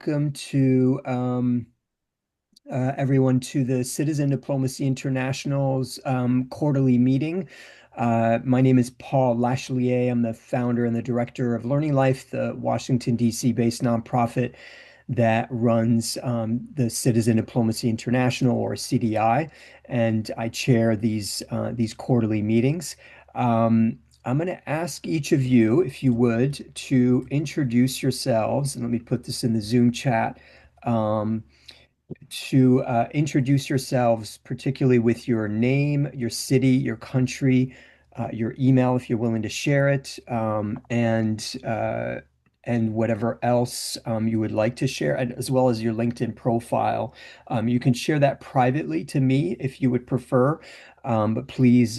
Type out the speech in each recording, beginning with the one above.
welcome to everyone to the Citizen Diplomacy International's quarterly meeting. My name is Paul Lachelier. I'm the founder and the director of Learning Life, the Washington, D.C. based nonprofit that runs the Citizen Diplomacy International, or CDI, and I chair these quarterly meetings. I'm going to ask each of you, if you would, to introduce yourselves, and let me put this in the Zoom chat. Um, to introduce yourselves, particularly with your name, your city, your country, your email if you're willing to share it, and whatever else you would like to share, and as well as your LinkedIn profile. You can share that privately to me if you would prefer, but please,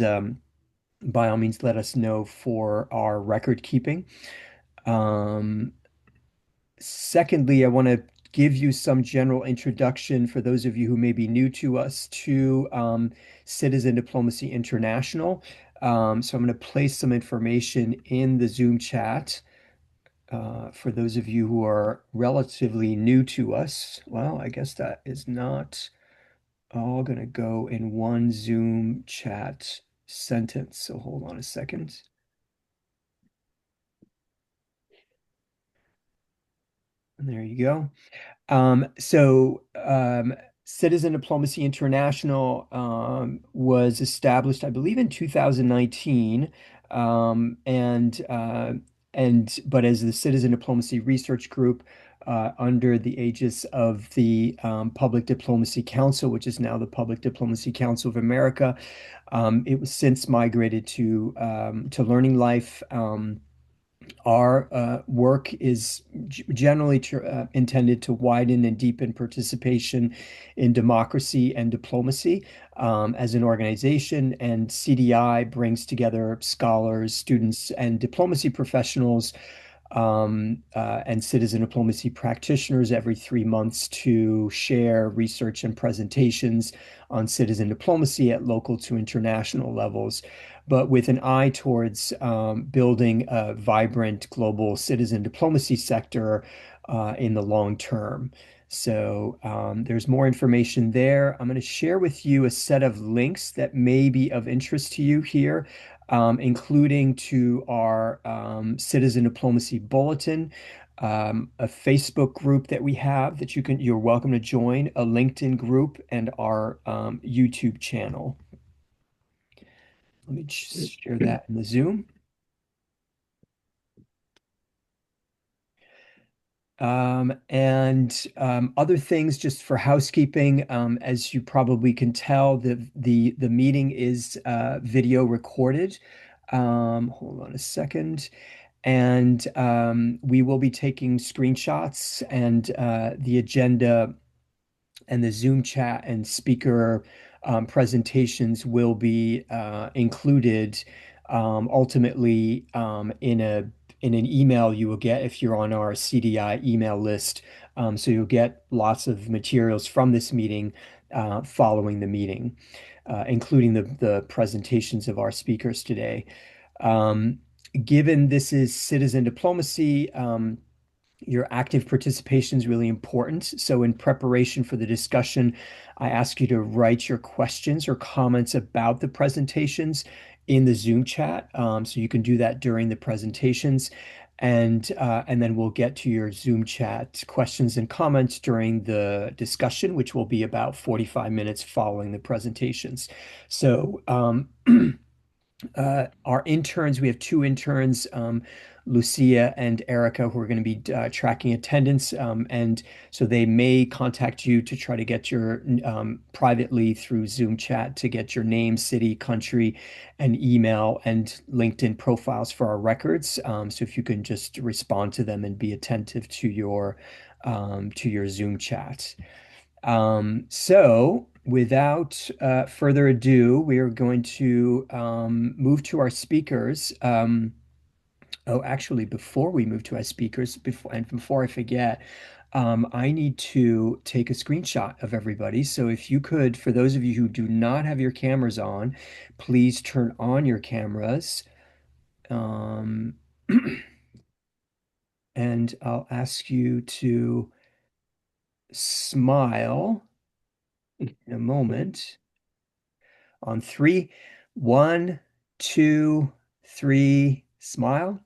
by all means, let us know for our record keeping. Um, Secondly, I want to give you some general introduction for those of you who may be new to us to Citizen Diplomacy International. So I'm going to place some information in the Zoom chat for those of you who are relatively new to us. Well, I guess that is not all going to go in one Zoom chat sentence. So hold on a second. And there you go. Citizen Diplomacy International was established, I believe, in 2019, but as the Citizen Diplomacy Research Group under the aegis of the Public Diplomacy Council, which is now the Public Diplomacy Council of America. It was since migrated to Learning Life. Our work is generally intended to widen and deepen participation in democracy and diplomacy as an organization, and CDI brings together scholars, students, and diplomacy professionals and citizen diplomacy practitioners every 3 months to share research and presentations on citizen diplomacy at local to international levels, but with an eye towards building a vibrant global citizen diplomacy sector in the long term. So there's more information there. I'm going to share with you a set of links that may be of interest to you here, including to our Citizen Diplomacy Bulletin, a Facebook group that we have that you're welcome to join, a LinkedIn group, and our YouTube channel. Let me share that in the Zoom. And other things just for housekeeping, as you probably can tell, the meeting is video recorded. Hold on a second. And we will be taking screenshots, and the agenda and the Zoom chat and speaker presentations will be included ultimately in an email you will get if you're on our CDI email list. So you'll get lots of materials from this meeting following the meeting, including the presentations of our speakers today. Um, Given this is citizen diplomacy, your active participation is really important. So, in preparation for the discussion, I ask you to write your questions or comments about the presentations in the Zoom chat. So you can do that during the presentations, and then we'll get to your Zoom chat questions and comments during the discussion, which will be about 45 minutes following the presentations. So, our interns, we have two interns, Lucia and Erica, who are going to be tracking attendance. And so they may contact you to try to get your privately through Zoom chat to get your name, city, country, and email and LinkedIn profiles for our records. So if you can just respond to them and be attentive to your Zoom chat. So, without further ado, we are going to move to our speakers. Actually, before we move to our speakers, before I forget, I need to take a screenshot of everybody. So, if you could, for those of you who do not have your cameras on, please turn on your cameras. Um, and I'll ask you to smile in a moment. On three, one, two, three, smile.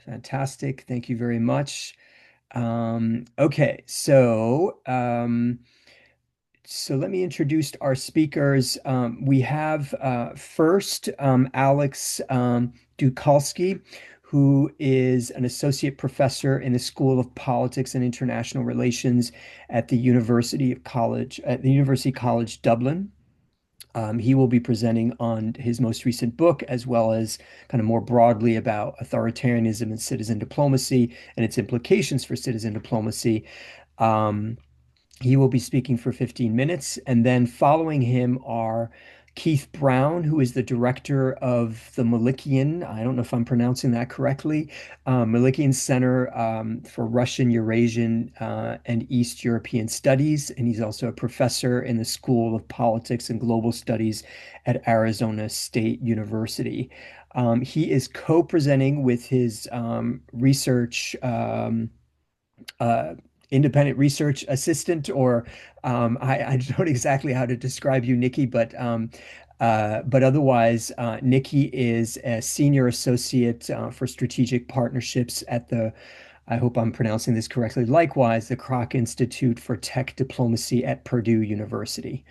Fantastic. Thank you very much. Okay, so let me introduce our speakers. We have first Alex Dukalski, who is an associate professor in the School of Politics and International Relations at the University College Dublin. He will be presenting on his most recent book, as well as kind of more broadly about authoritarianism and citizen diplomacy and its implications for citizen diplomacy. Um, he will be speaking for 15 minutes, and then following him are Keith Brown, who is the director of the Malikian, I don't know if I'm pronouncing that correctly, Malikian Center for Russian, Eurasian, and East European Studies. And he's also a professor in the School of Politics and Global Studies at Arizona State University. He is co-presenting with his research. Uh, Independent research assistant, or I don't know exactly how to describe you, Nikki, but otherwise, Nikki is a senior associate for strategic partnerships at I hope I'm pronouncing this correctly, likewise, the Kroc Institute for Tech Diplomacy at Purdue University.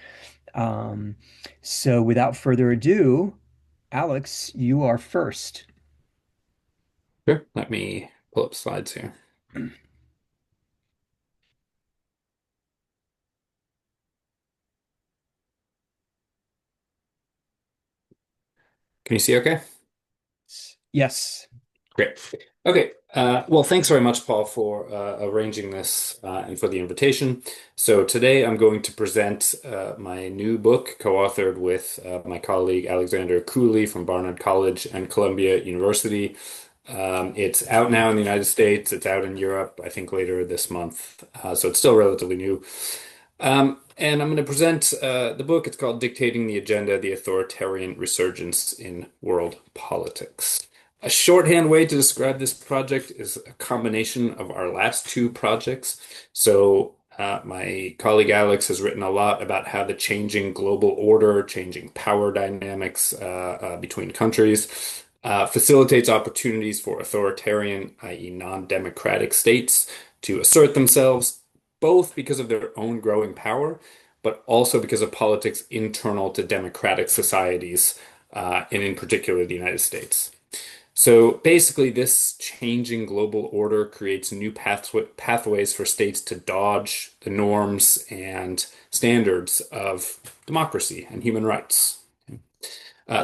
Um, so without further ado, Alex, you are first. Sure. Let me pull up slides here. Can you see okay? Yes. Great. Okay. Well, thanks very much, Paul, for arranging this and for the invitation. So today I'm going to present my new book, co-authored with my colleague Alexander Cooley from Barnard College and Columbia University. It's out now in the United States. It's out in Europe, I think, later this month. So it's still relatively new. And I'm going to present the book. It's called Dictating the Agenda, The Authoritarian Resurgence in World Politics. A shorthand way to describe this project is a combination of our last two projects. My colleague Alex has written a lot about how the changing global order, changing power dynamics between countries, facilitates opportunities for authoritarian, i.e., non-democratic states to assert themselves, both because of their own growing power, but also because of politics internal to democratic societies, and in particular the United States. So basically, this changing global order creates new pathways for states to dodge the norms and standards of democracy and human rights.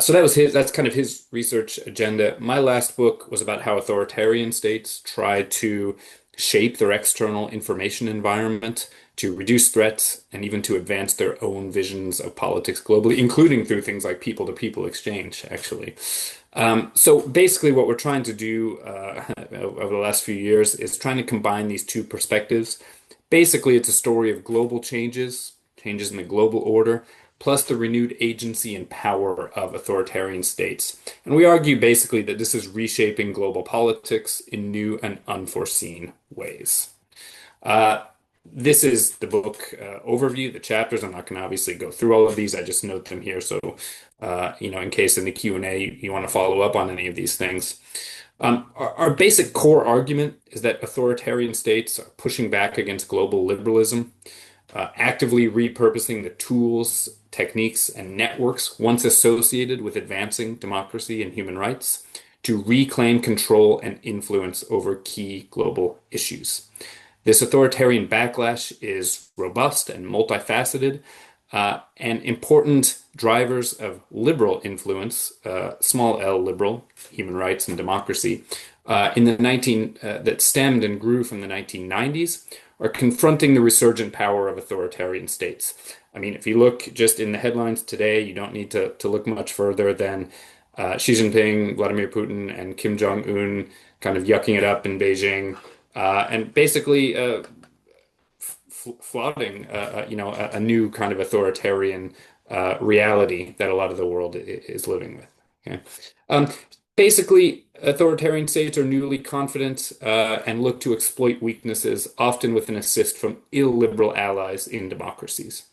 So that's kind of his research agenda. My last book was about how authoritarian states try to shape their external information environment to reduce threats and even to advance their own visions of politics globally, including through things like people-to-people exchange, actually. So basically, what we're trying to do over the last few years is trying to combine these two perspectives. Basically, it's a story of global changes, changes in the global order, plus the renewed agency and power of authoritarian states. And we argue basically that this is reshaping global politics in new and unforeseen ways. Uh, this is the book overview, the chapters. I'm not going to obviously go through all of these. I just note them here. So, in case in the Q&A you want to follow up on any of these things. Our basic core argument is that authoritarian states are pushing back against global liberalism, actively repurposing the tools, techniques, and networks once associated with advancing democracy and human rights to reclaim control and influence over key global issues. This authoritarian backlash is robust and multifaceted, and important drivers of liberal influence, small l liberal, human rights and democracy, that stemmed and grew from the 1990s, are confronting the resurgent power of authoritarian states. I mean, if you look just in the headlines today, you don't need to look much further than Xi Jinping, Vladimir Putin, and Kim Jong-un kind of yucking it up in Beijing, and basically flaunting, a new kind of authoritarian reality that a lot of the world is living with. Okay? Um, Basically, authoritarian states are newly confident and look to exploit weaknesses, often with an assist from illiberal allies in democracies.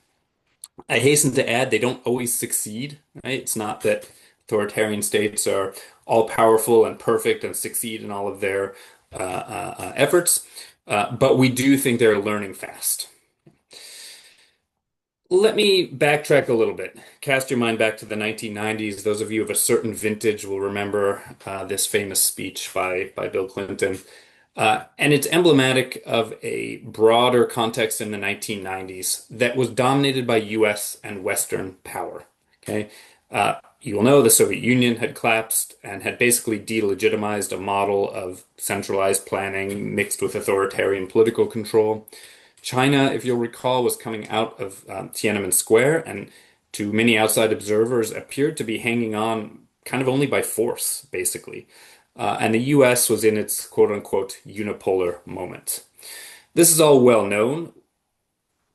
I hasten to add they don't always succeed, right? It's not that authoritarian states are all powerful and perfect and succeed in all of their efforts, but we do think they're learning fast. Let me backtrack a little bit. Cast your mind back to the 1990s. Those of you of a certain vintage will remember this famous speech by Bill Clinton. And it's emblematic of a broader context in the 1990s that was dominated by US and Western power. Okay. You will know the Soviet Union had collapsed and had basically delegitimized a model of centralized planning mixed with authoritarian political control. China, if you'll recall, was coming out of Tiananmen Square and to many outside observers appeared to be hanging on kind of only by force, basically. And the US was in its quote unquote unipolar moment. This is all well known.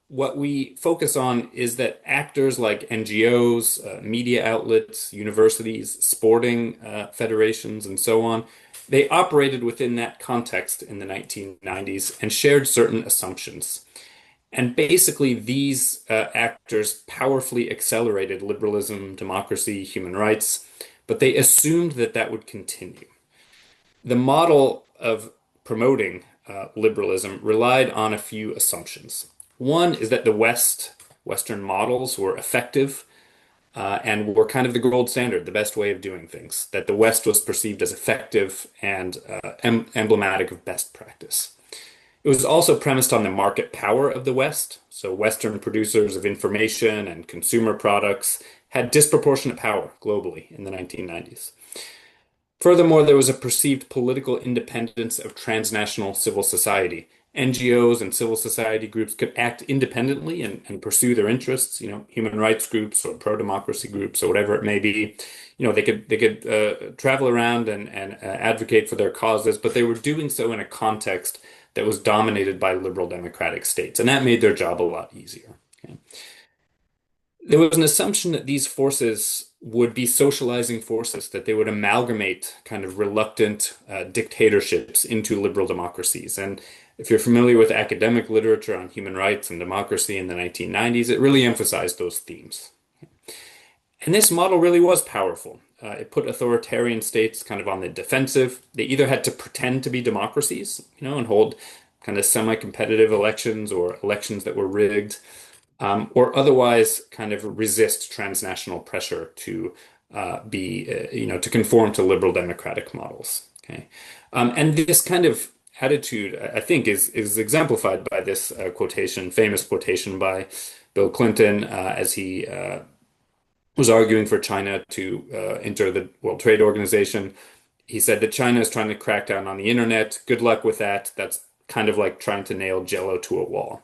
What we focus on is that actors like NGOs, media outlets, universities, sporting federations, and so on, they operated within that context in the 1990s and shared certain assumptions. And basically, these actors powerfully accelerated liberalism, democracy, human rights, but they assumed that that would continue. The model of promoting liberalism relied on a few assumptions. One is that the Western models were effective and were kind of the gold standard, the best way of doing things, that the West was perceived as effective and emblematic of best practice. It was also premised on the market power of the West. So Western producers of information and consumer products had disproportionate power globally in the 1990s. Furthermore, there was a perceived political independence of transnational civil society. NGOs and civil society groups could act independently and pursue their interests, human rights groups or pro-democracy groups or whatever it may be. They could travel around and advocate for their causes, but they were doing so in a context that was dominated by liberal democratic states, and that made their job a lot easier. Okay. There was an assumption that these forces would be socializing forces, that they would amalgamate kind of reluctant dictatorships into liberal democracies. And if you're familiar with academic literature on human rights and democracy in the 1990s, it really emphasized those themes. And this model really was powerful. It put authoritarian states kind of on the defensive. They either had to pretend to be democracies, and hold kind of semi-competitive elections or elections that were rigged, or otherwise kind of resist transnational pressure to to conform to liberal democratic models. Okay, and this kind of attitude, I think, is exemplified by this famous quotation by Bill Clinton as he was arguing for China to enter the World Trade Organization. He said that China is trying to crack down on the internet. Good luck with that. That's kind of like trying to nail Jello to a wall.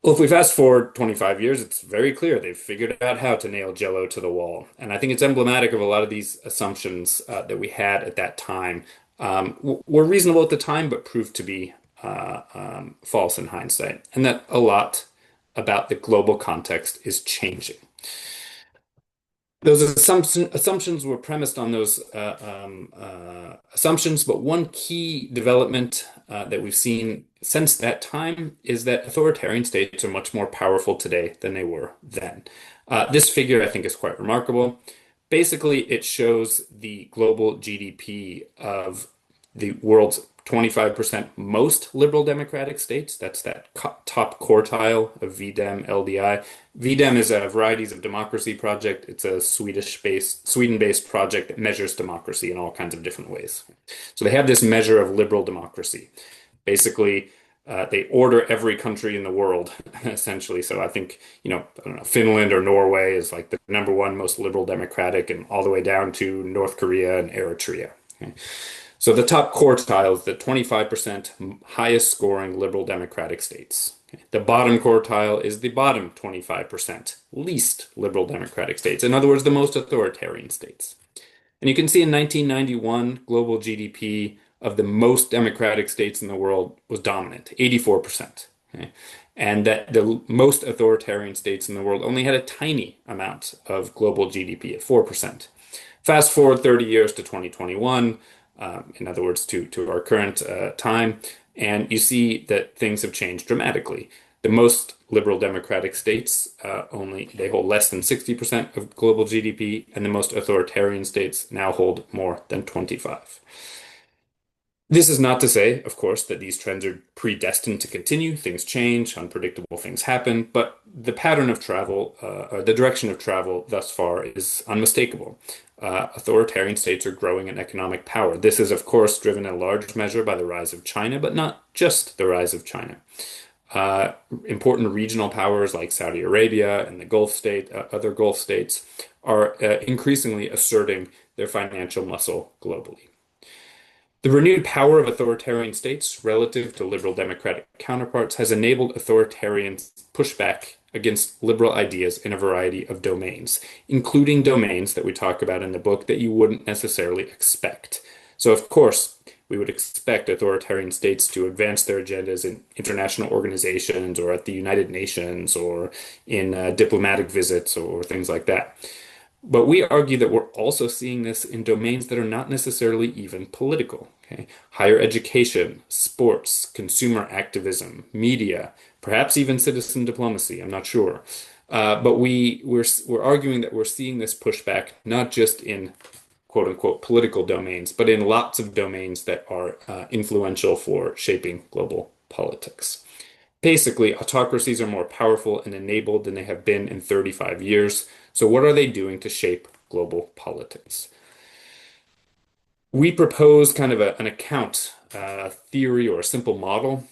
Well, if we fast forward 25 years, it's very clear they've figured out how to nail Jello to the wall. And I think it's emblematic of a lot of these assumptions that we had at that time. Were reasonable at the time, but proved to be false in hindsight. And that a lot about the global context is changing. Those assumptions were premised on those assumptions, but one key development that we've seen since that time is that authoritarian states are much more powerful today than they were then. This figure, I think, is quite remarkable. Basically, it shows the global GDP of the world's 25% most liberal democratic states. That's that top quartile of VDEM, LDI. VDEM is a Varieties of Democracy project. It's a Sweden-based project that measures democracy in all kinds of different ways. So they have this measure of liberal democracy. Basically, they order every country in the world, essentially. So I think, I don't know, Finland or Norway is like the number one most liberal democratic, and all the way down to North Korea and Eritrea. Okay. So the top quartile is the 25% highest scoring liberal democratic states. Okay. The bottom quartile is the bottom 25% least liberal democratic states. In other words, the most authoritarian states. And you can see in 1991, global GDP of the most democratic states in the world was dominant, 84%. Okay. And that the most authoritarian states in the world only had a tiny amount of global GDP at 4%. Fast forward 30 years to 2021, in other words, to our current time, and you see that things have changed dramatically. The most liberal democratic states only they hold less than 60% of global GDP, and the most authoritarian states now hold more than 25. This is not to say, of course, that these trends are predestined to continue. Things change, unpredictable things happen, but the pattern of travel, or the direction of travel thus far is unmistakable. Authoritarian states are growing in economic power. This is, of course, driven in large measure by the rise of China, but not just the rise of China. Important regional powers like Saudi Arabia and the other Gulf states, are increasingly asserting their financial muscle globally. The renewed power of authoritarian states relative to liberal democratic counterparts has enabled authoritarians pushback against liberal ideas in a variety of domains, including domains that we talk about in the book that you wouldn't necessarily expect. So, of course, we would expect authoritarian states to advance their agendas in international organizations or at the United Nations or in diplomatic visits or things like that. But we argue that we're also seeing this in domains that are not necessarily even political. Okay? Higher education, sports, consumer activism, media, perhaps even citizen diplomacy. I'm not sure. But we're arguing that we're seeing this pushback not just in quote unquote political domains, but in lots of domains that are influential for shaping global politics. Basically, autocracies are more powerful and enabled than they have been in 35 years. So, what are they doing to shape global politics? We propose kind of an account, theory, or a simplified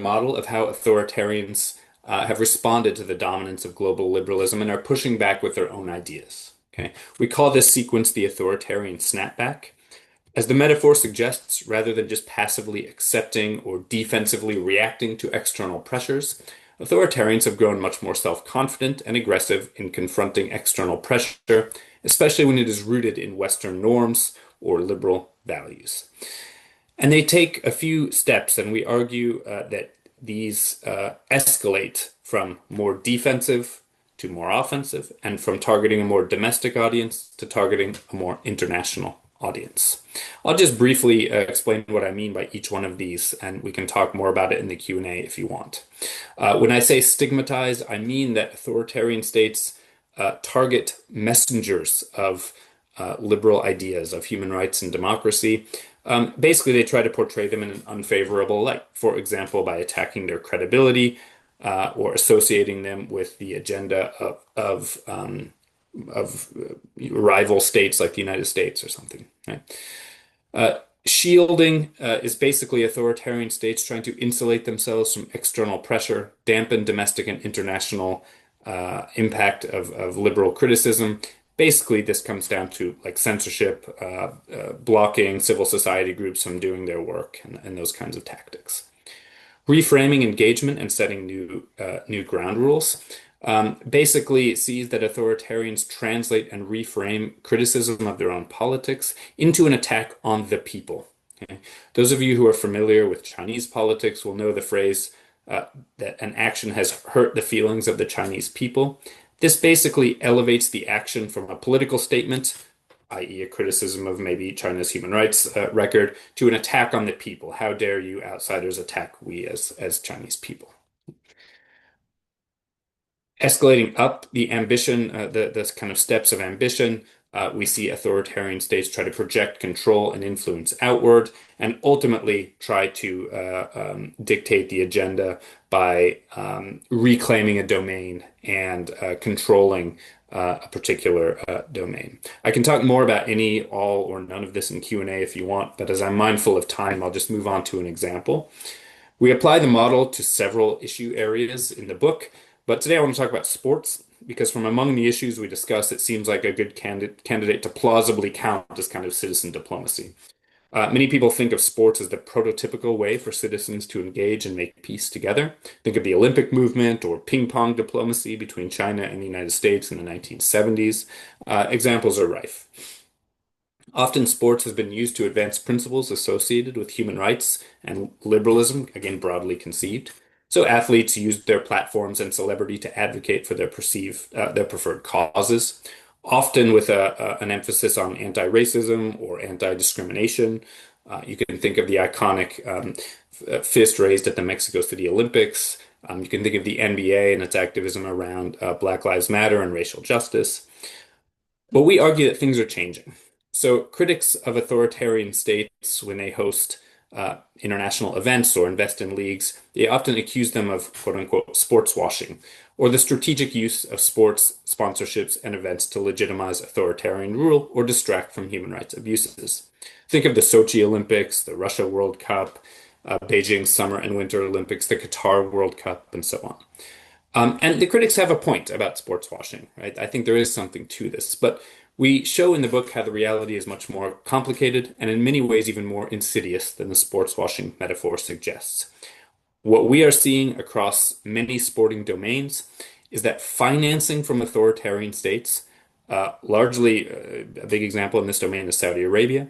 model of how authoritarians have responded to the dominance of global liberalism and are pushing back with their own ideas. Okay, we call this sequence the authoritarian snapback. As the metaphor suggests, rather than just passively accepting or defensively reacting to external pressures, authoritarians have grown much more self-confident and aggressive in confronting external pressure, especially when it is rooted in Western norms or liberal values. And they take a few steps, and we argue that these escalate from more defensive to more offensive, and from targeting a more domestic audience to targeting a more international audience. I'll just briefly explain what I mean by each one of these, and we can talk more about it in the Q&A if you want. When I say stigmatize, I mean that authoritarian states target messengers of liberal ideas of human rights and democracy. Basically, they try to portray them in an unfavorable light, for example, by attacking their credibility or associating them with the agenda of rival states like the United States or something. Right? Shielding is basically authoritarian states trying to insulate themselves from external pressure, dampen domestic and international impact of liberal criticism. Basically, this comes down to like censorship, blocking civil society groups from doing their work, and those kinds of tactics. Reframing engagement and setting new ground rules. Basically sees that authoritarians translate and reframe criticism of their own politics into an attack on the people. Okay? Those of you who are familiar with Chinese politics will know the phrase that an action has hurt the feelings of the Chinese people. This basically elevates the action from a political statement, i.e., a criticism of maybe China's human rights record, to an attack on the people. How dare you outsiders attack we as Chinese people? Escalating up the ambition, the kind of steps of ambition, we see authoritarian states try to project control and influence outward, and ultimately try to dictate the agenda by reclaiming a domain and controlling a particular domain. I can talk more about any, all, or none of this in Q&A if you want, but as I'm mindful of time, I'll just move on to an example. We apply the model to several issue areas in the book, but today I want to talk about sports because from among the issues we discuss, it seems like a good candidate to plausibly count as kind of citizen diplomacy. Many people think of sports as the prototypical way for citizens to engage and make peace together. Think of the Olympic movement or ping pong diplomacy between China and the United States in the 1970s. Examples are rife. Often sports has been used to advance principles associated with human rights and liberalism, again, broadly conceived. So athletes use their platforms and celebrity to advocate for their preferred causes. often with an emphasis on anti-racism or anti-discrimination. You can think of the iconic fist raised at the Mexico City Olympics. You can think of the NBA and its activism around Black Lives Matter and racial justice. But we argue that things are changing. So critics of authoritarian states, when they host international events or invest in leagues, they often accuse them of quote unquote sports washing, or the strategic use of sports sponsorships and events to legitimize authoritarian rule or distract from human rights abuses. Think of the Sochi Olympics, the Russia World Cup, Beijing Summer and Winter Olympics, the Qatar World Cup, and so on. And the critics have a point about sports washing, right? I think there is something to this, but we show in the book how the reality is much more complicated and in many ways even more insidious than the sports washing metaphor suggests. What we are seeing across many sporting domains is that financing from authoritarian states, largely a big example in this domain is Saudi Arabia,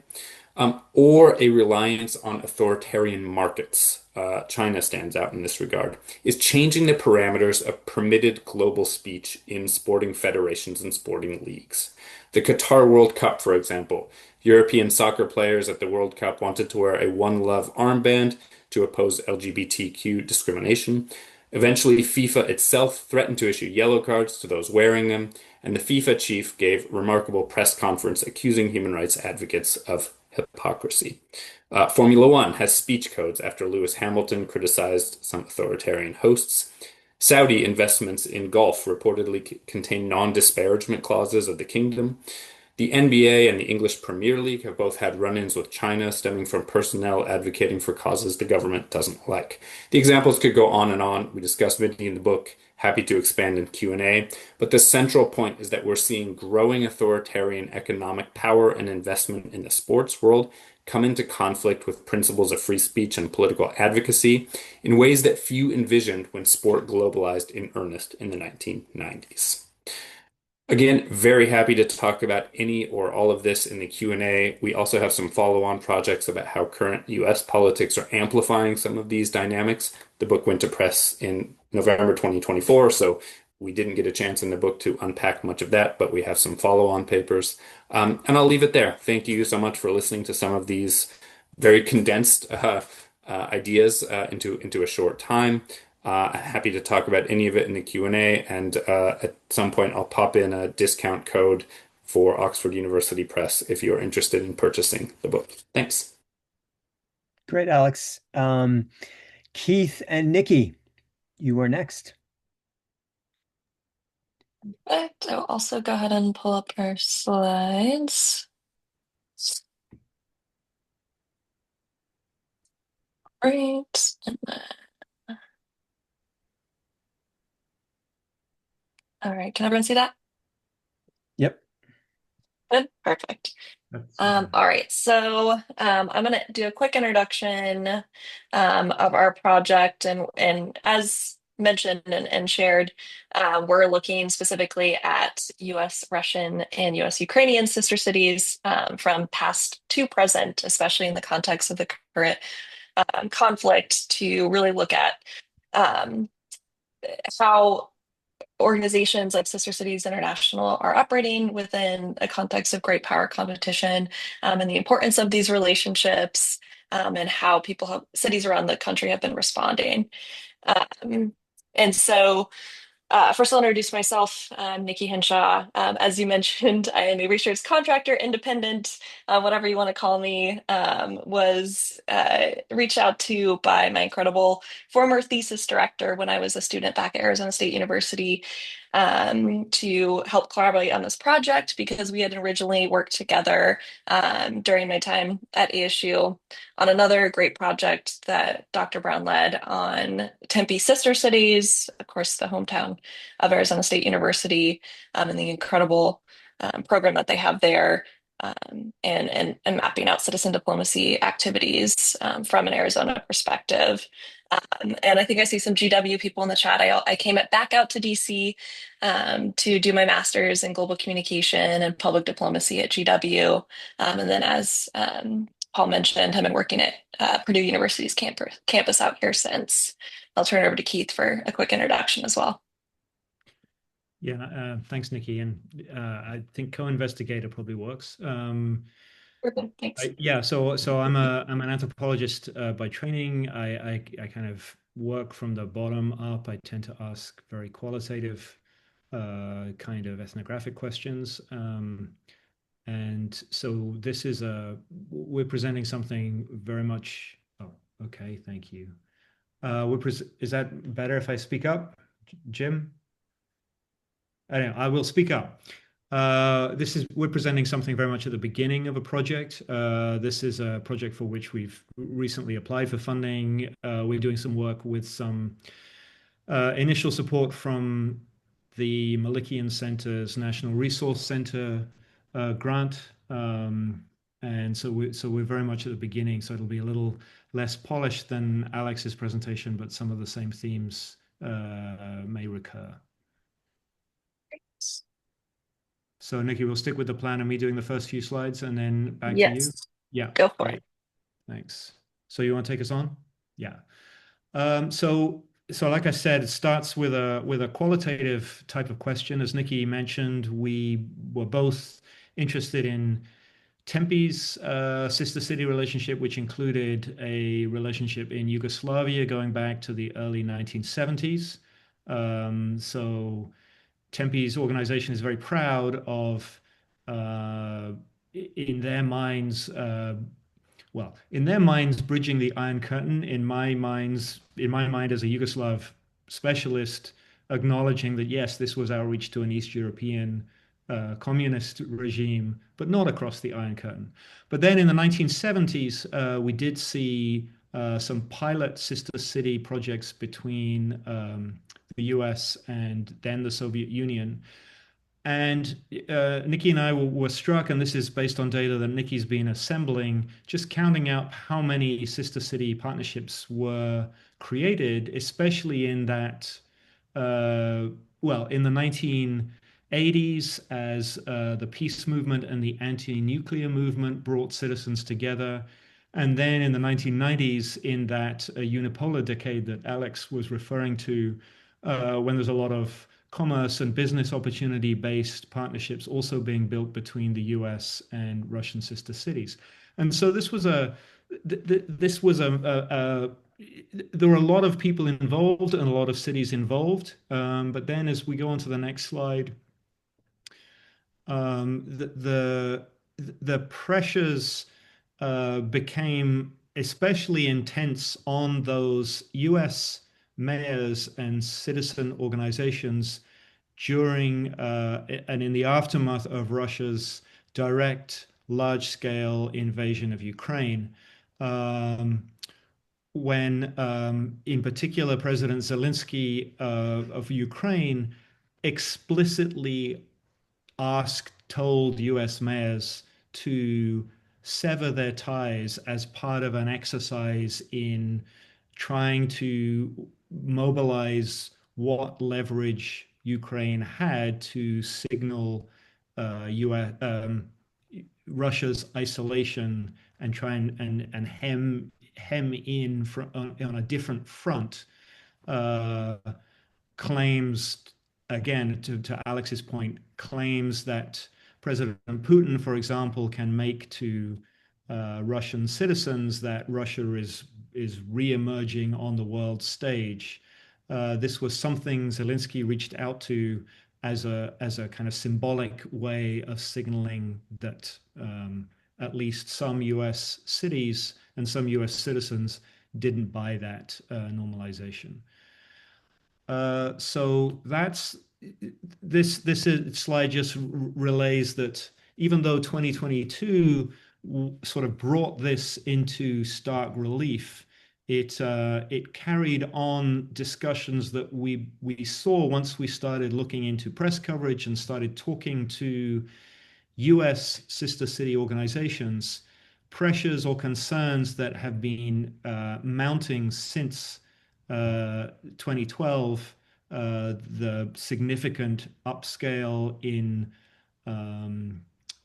or a reliance on authoritarian markets. China stands out in this regard, is changing the parameters of permitted global speech in sporting federations and sporting leagues. The Qatar World Cup, for example, European soccer players at the World Cup wanted to wear a One Love armband to oppose LGBTQ discrimination. Eventually, FIFA itself threatened to issue yellow cards to those wearing them, and the FIFA chief gave remarkable press conference accusing human rights advocates of hypocrisy. Formula One has speech codes after Lewis Hamilton criticized some authoritarian hosts. Saudi investments in golf reportedly contain non-disparagement clauses of the kingdom. The NBA and the English Premier League have both had run-ins with China stemming from personnel advocating for causes the government doesn't like. The examples could go on and on. We discuss many in the book. Happy to expand in Q&A. But the central point is that we're seeing growing authoritarian economic power and investment in the sports world come into conflict with principles of free speech and political advocacy in ways that few envisioned when sport globalized in earnest in the 1990s. Again, very happy to talk about any or all of this in the Q&A. We also have some follow-on projects about how current US politics are amplifying some of these dynamics. The book went to press in November 2024, so we didn't get a chance in the book to unpack much of that, but we have some follow-on papers. And I'll leave it there. Thank you so much for listening to some of these very condensed ideas into a short time. Happy to talk about any of it in the Q&A, and at some point I'll pop in a discount code for Oxford University Press if you're interested in purchasing the book. Thanks. Great, Alex. Keith and Nikki, you are next. Perfect. I'll also go ahead and pull up our slides. Right. All right. Can everyone see that? Yep. Good. Perfect. All right, so I'm going to do a quick introduction of our project, and as mentioned and shared, we're looking specifically at U.S. Russian and U.S. Ukrainian sister cities from past to present, especially in the context of the current conflict, to really look at um, how organizations like Sister Cities International are operating within a context of great power competition, and the importance of these relationships, and how cities around the country have been responding. Um, and so First, I'll introduce myself. I'm Nikki Henshaw. As you mentioned, I am a research contractor, independent, whatever you want to call me. Was reached out to by my incredible former thesis director when I was a student back at Arizona State University, to help collaborate on this project because we had originally worked together during my time at ASU on another great project that Dr. Brown led on Tempe sister cities, of course, the hometown of Arizona State University, and the incredible program that they have there, and mapping out citizen diplomacy activities from an Arizona perspective. And I think I see some GW people in the chat. I came back out to DC to do my master's in global communication and public diplomacy at GW. And then, as Paul mentioned, I've been working at Purdue University's campus out here since. I'll turn it over to Keith for a quick introduction as well. Yeah, thanks, Nikki. And I think co-investigator probably works. Perfect. Thanks. Yeah, so I'm an anthropologist by training. I kind of work from the bottom up. I tend to ask very qualitative kind of ethnographic questions. And so this is we're presenting something very much. Oh, okay, thank you. Is that better if I speak up, Jim? Anyway, I will speak up. We're presenting something very much at the beginning of a project. This is a project for which we've recently applied for funding. We're doing some work with some initial support from the Malikian Center's National Resource Center grant. And so we're very much at the beginning, so it'll be a little less polished than Alex's presentation, but some of the same themes may recur. So Nikki, we'll stick with the plan of me doing the first few slides and then back to you. Yes, Yeah, go for great. it. Thanks. So you want to take us on? Yeah. So like I said, it starts with a qualitative type of question. As Nikki mentioned, we were both interested in Tempe's sister city relationship, which included a relationship in Yugoslavia going back to the early 1970s. So Tempe's organization is very proud of, uh, in their minds, in their minds, bridging the Iron Curtain. In my mind, as a Yugoslav specialist, acknowledging that yes, this was our reach to an East European communist regime, but not across the Iron Curtain. But then in the 1970s, we did see some pilot sister city projects between the US and then the Soviet Union. And Nikki and I were struck, and this is based on data that Nikki's been assembling, just counting out how many sister city partnerships were created, especially in that, in the 1980s, as the peace movement and the anti-nuclear movement brought citizens together. And then in the 1990s, in that unipolar decade that Alex was referring to, when there's a lot of commerce and business opportunity based partnerships also being built between the US and Russian sister cities. And so this was there were a lot of people involved and a lot of cities involved. But then as we go on to the next slide, the pressures became especially intense on those US mayors and citizen organizations during and in the aftermath of Russia's direct large-scale invasion of Ukraine. When, in particular, President Zelensky of Ukraine explicitly told US mayors to sever their ties as part of an exercise in trying to mobilize what leverage Ukraine had to signal US, Russia's isolation and try and hem in on a different front. Uh, Claims, again, to Alex's point, claims that President Putin, for example, can make to Russian citizens that Russia is re-emerging on the world stage. This was something Zelensky reached out to as a kind of symbolic way of signaling that at least some U.S. cities and some U.S. citizens didn't buy that normalization. So that's this slide just relays that even though 2022 sort of brought this into stark relief, it carried on discussions that we saw once we started looking into press coverage and started talking to US sister city organizations, pressures or concerns that have been mounting since 2012, the significant upscale in,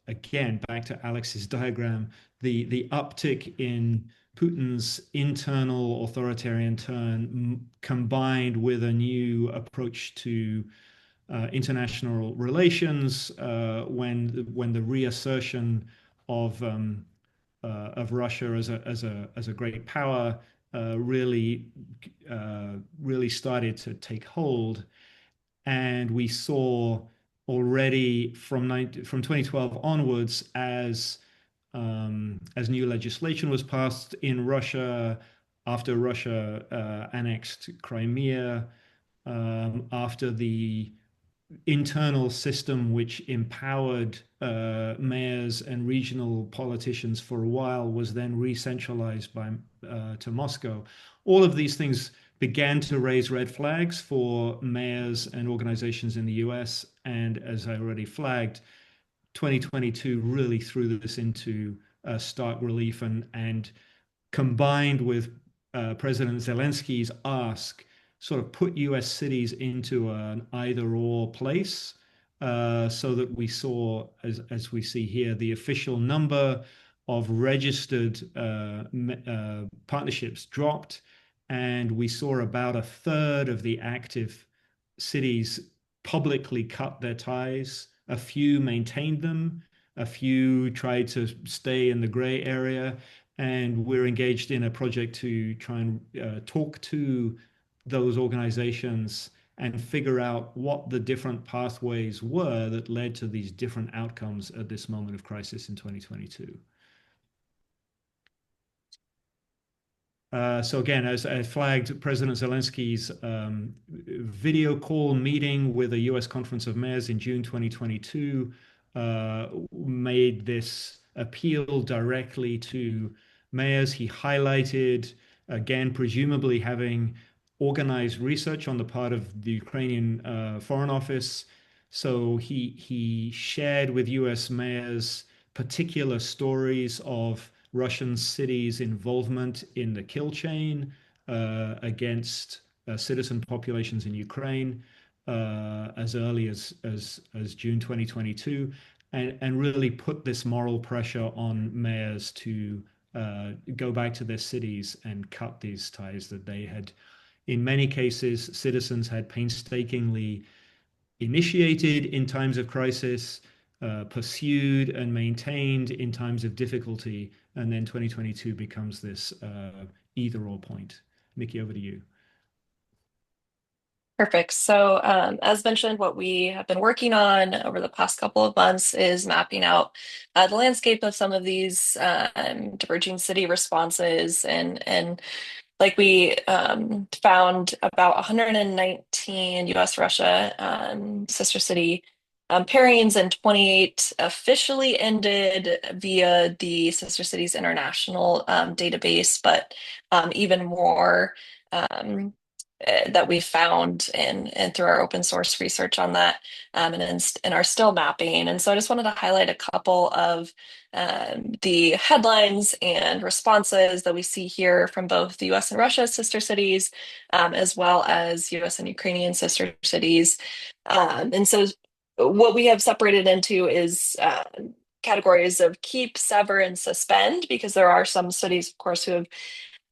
again, back to Alex's diagram, the uptick in Putin's internal authoritarian turn combined with a new approach to international relations when the reassertion of Russia as a great power really started to take hold, and we saw already from 2012 onwards as new legislation was passed in Russia after Russia annexed Crimea, after the internal system which empowered mayors and regional politicians for a while was then re-centralized to Moscow. All of these things began to raise red flags for mayors and organizations in the US. And as I already flagged, 2022 really threw this into stark relief, and combined with President Zelensky's ask, sort of put US cities into an either or place, so that we saw, as we see here, the official number of registered partnerships dropped, and we saw about a third of the active cities publicly cut their ties. A few maintained them, a few tried to stay in the gray area, and we're engaged in a project to try and talk to those organizations and figure out what the different pathways were that led to these different outcomes at this moment of crisis in 2022. So again, as I flagged, President Zelensky's video call meeting with a U.S. Conference of Mayors in June 2022 made this appeal directly to mayors. He highlighted, again, presumably having organized research on the part of the Ukrainian Foreign Office. So he shared with U.S. mayors particular stories of Russian cities' involvement in the kill chain against citizen populations in Ukraine as early as June 2022, and really put this moral pressure on mayors to go back to their cities and cut these ties that they had, in many cases, citizens had painstakingly initiated in times of crisis, pursued and maintained in times of difficulty, and then 2022 becomes this either or point. Nikki, over to you. Perfect. So, as mentioned, what we have been working on over the past couple of months is mapping out the landscape of some of these diverging city responses, and like we found about 119 US-Russia sister city pairings, and 28 officially ended via the Sister Cities International database, but even more that we found and through our open source research on that, and are still mapping. And so I just wanted to highlight a couple of the headlines and responses that we see here from both the US and Russia sister cities, as well as US and Ukrainian sister cities. And so what we have separated into is categories of keep, sever, and suspend, because there are some cities, of course, who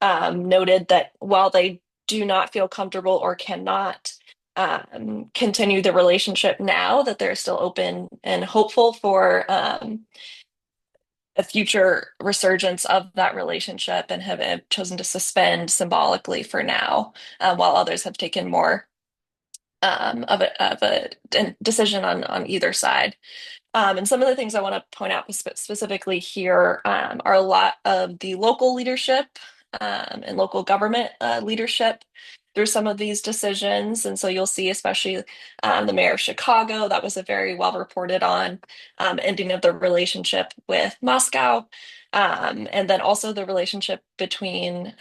have noted that while they do not feel comfortable or cannot continue the relationship now, that they're still open and hopeful for a future resurgence of that relationship, and have chosen to suspend symbolically for now, while others have taken more of a decision on either side. And some of the things I want to point out specifically here are a lot of the local leadership and local government leadership through some of these decisions. And so you'll see, especially the mayor of Chicago, that was a very well reported on ending of the relationship with Moscow. And then also the relationship between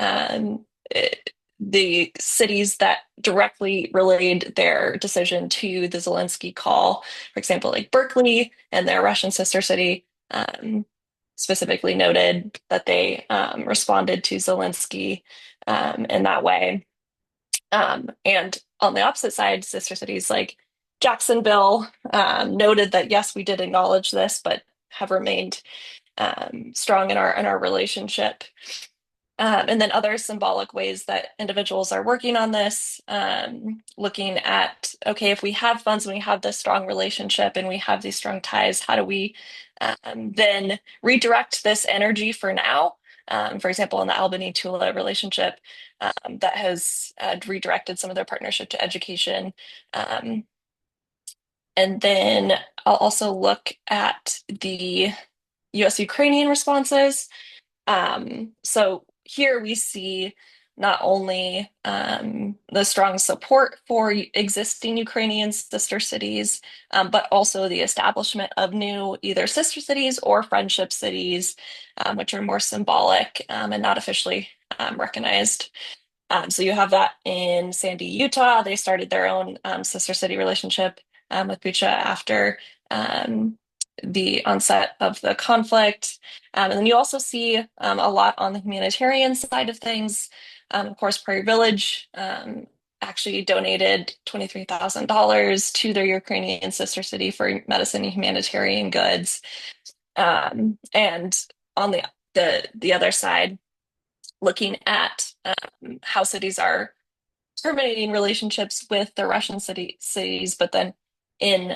the cities that directly relayed their decision to the Zelensky call, for example, like Berkeley and their Russian sister city, specifically noted that they responded to Zelensky in that way. And on the opposite side, sister cities like Jacksonville noted that, yes, we did acknowledge this, but have remained strong in our relationship. And then other symbolic ways that individuals are working on this, looking at, okay, if we have funds and we have this strong relationship and we have these strong ties, how do we then redirect this energy for now? For example, in the Albany-Tula relationship, that has redirected some of their partnership to education. And then I'll also look at the US-Ukrainian responses. So here we see not only the strong support for existing Ukrainian sister cities, but also the establishment of new either sister cities or friendship cities, which are more symbolic and not officially recognized. So you have that in Sandy, Utah. They started their own sister city relationship with Bucha after um, the onset of the conflict. And then you also see a lot on the humanitarian side of things. Of course, Prairie Village actually donated $23,000 to their Ukrainian sister city for medicine and humanitarian goods. And on the other side, looking at how cities are terminating relationships with the Russian cities, but then in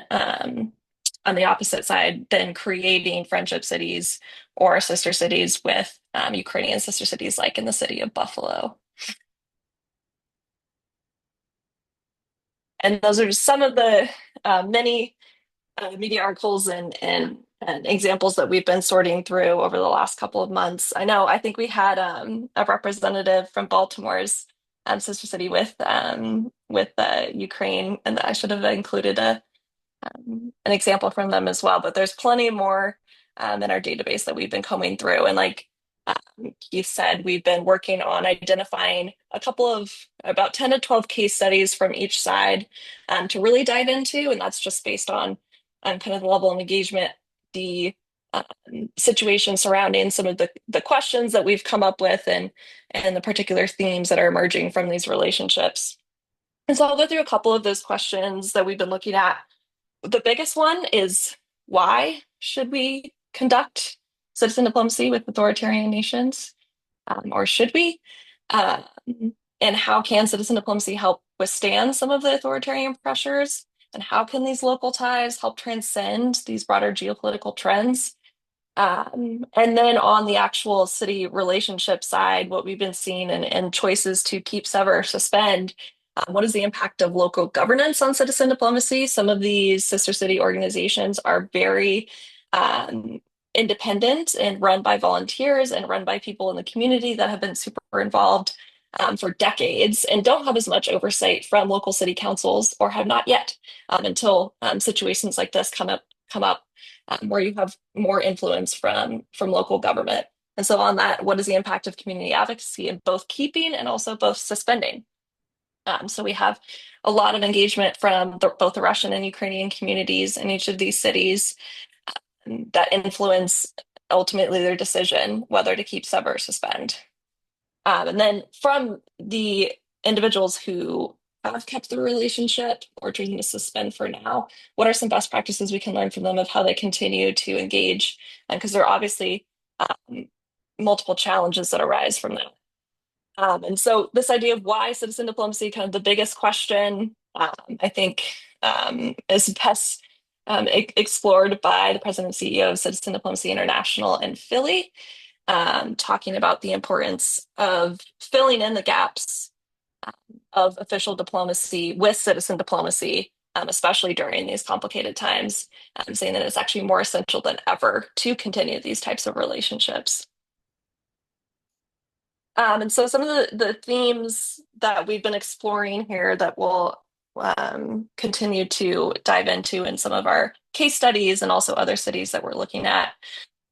on the opposite side, then creating friendship cities or sister cities with Ukrainian sister cities, like in the city of Buffalo. And those are just some of the many media articles and examples that we've been sorting through over the last couple of months. I think we had a representative from Baltimore's sister city with Ukraine, and I should have included an example from them as well. But there's plenty more in our database that we've been combing through. And like Keith said, we've been working on identifying a couple of about 10 to 12 case studies from each side to really dive into. And that's just based on kind of the level of engagement, the um, situation surrounding some of the questions that we've come up with and the particular themes that are emerging from these relationships. And so I'll go through a couple of those questions that we've been looking at. The biggest one is, why should we conduct citizen diplomacy with authoritarian nations? Or should we? Um, and how can citizen diplomacy help withstand some of the authoritarian pressures? And how can these local ties help transcend these broader geopolitical trends? And then on the actual city relationship side, what we've been seeing and choices to keep, sever, suspend. What is the impact of local governance on citizen diplomacy? Some of these sister city organizations are very independent and run by volunteers and run by people in the community that have been super involved for decades and don't have as much oversight from local city councils, or have not yet, until situations like this come up where you have more influence from local government. And so on that, what is the impact of community advocacy in both keeping and also both suspending? So we have a lot of engagement from both the Russian and Ukrainian communities in each of these cities that influence ultimately their decision whether to keep, sever, or suspend. And then from the individuals who have kept the relationship or choosing to suspend for now, what are some best practices we can learn from them of how they continue to engage? Because there are obviously multiple challenges that arise from that. And so this idea of why citizen diplomacy, kind of the biggest question, I think is best explored by the president and CEO of Citizen Diplomacy International in Philly, talking about the importance of filling in the gaps of official diplomacy with citizen diplomacy, especially during these complicated times, saying that it's actually more essential than ever to continue these types of relationships. And so some of the themes that we've been exploring here that we'll continue to dive into in some of our case studies and also other cities that we're looking at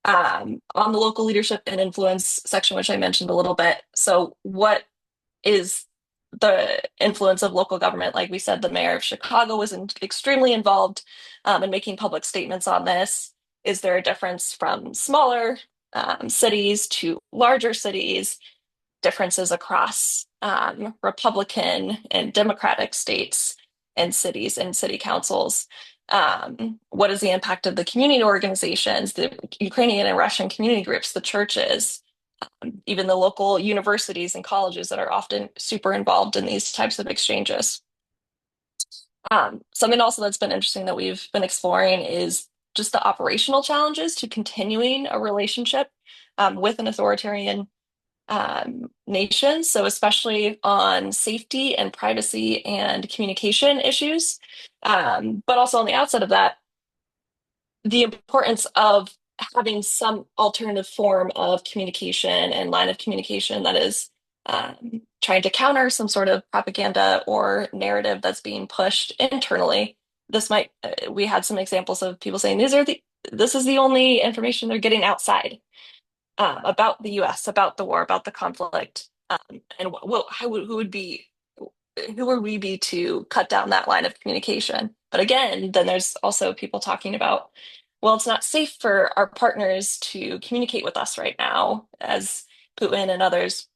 on the local leadership and influence section, which I mentioned a little bit. So what is the influence of local government? Like we said, the mayor of Chicago was extremely involved in making public statements on this. Is there a difference from smaller cities to larger cities? Differences across Republican and Democratic states and cities and city councils? What is the impact of the community organizations, the Ukrainian and Russian community groups, the churches? even the local universities and colleges that are often super involved in these types of exchanges. Something also that's been interesting that we've been exploring is just the operational challenges to continuing a relationship with an authoritarian nation. So, especially on safety and privacy and communication issues. But also on the outside of that, the importance of having some alternative form of communication and line of communication that is trying to counter some sort of propaganda or narrative that's being pushed internally. We had some examples of people saying this is the only information they're getting outside about the US, about the war, about the conflict, and who would we be to cut down that line of communication? But again, then there's also people talking about, well, it's not safe for our partners to communicate with us right now, as Putin and others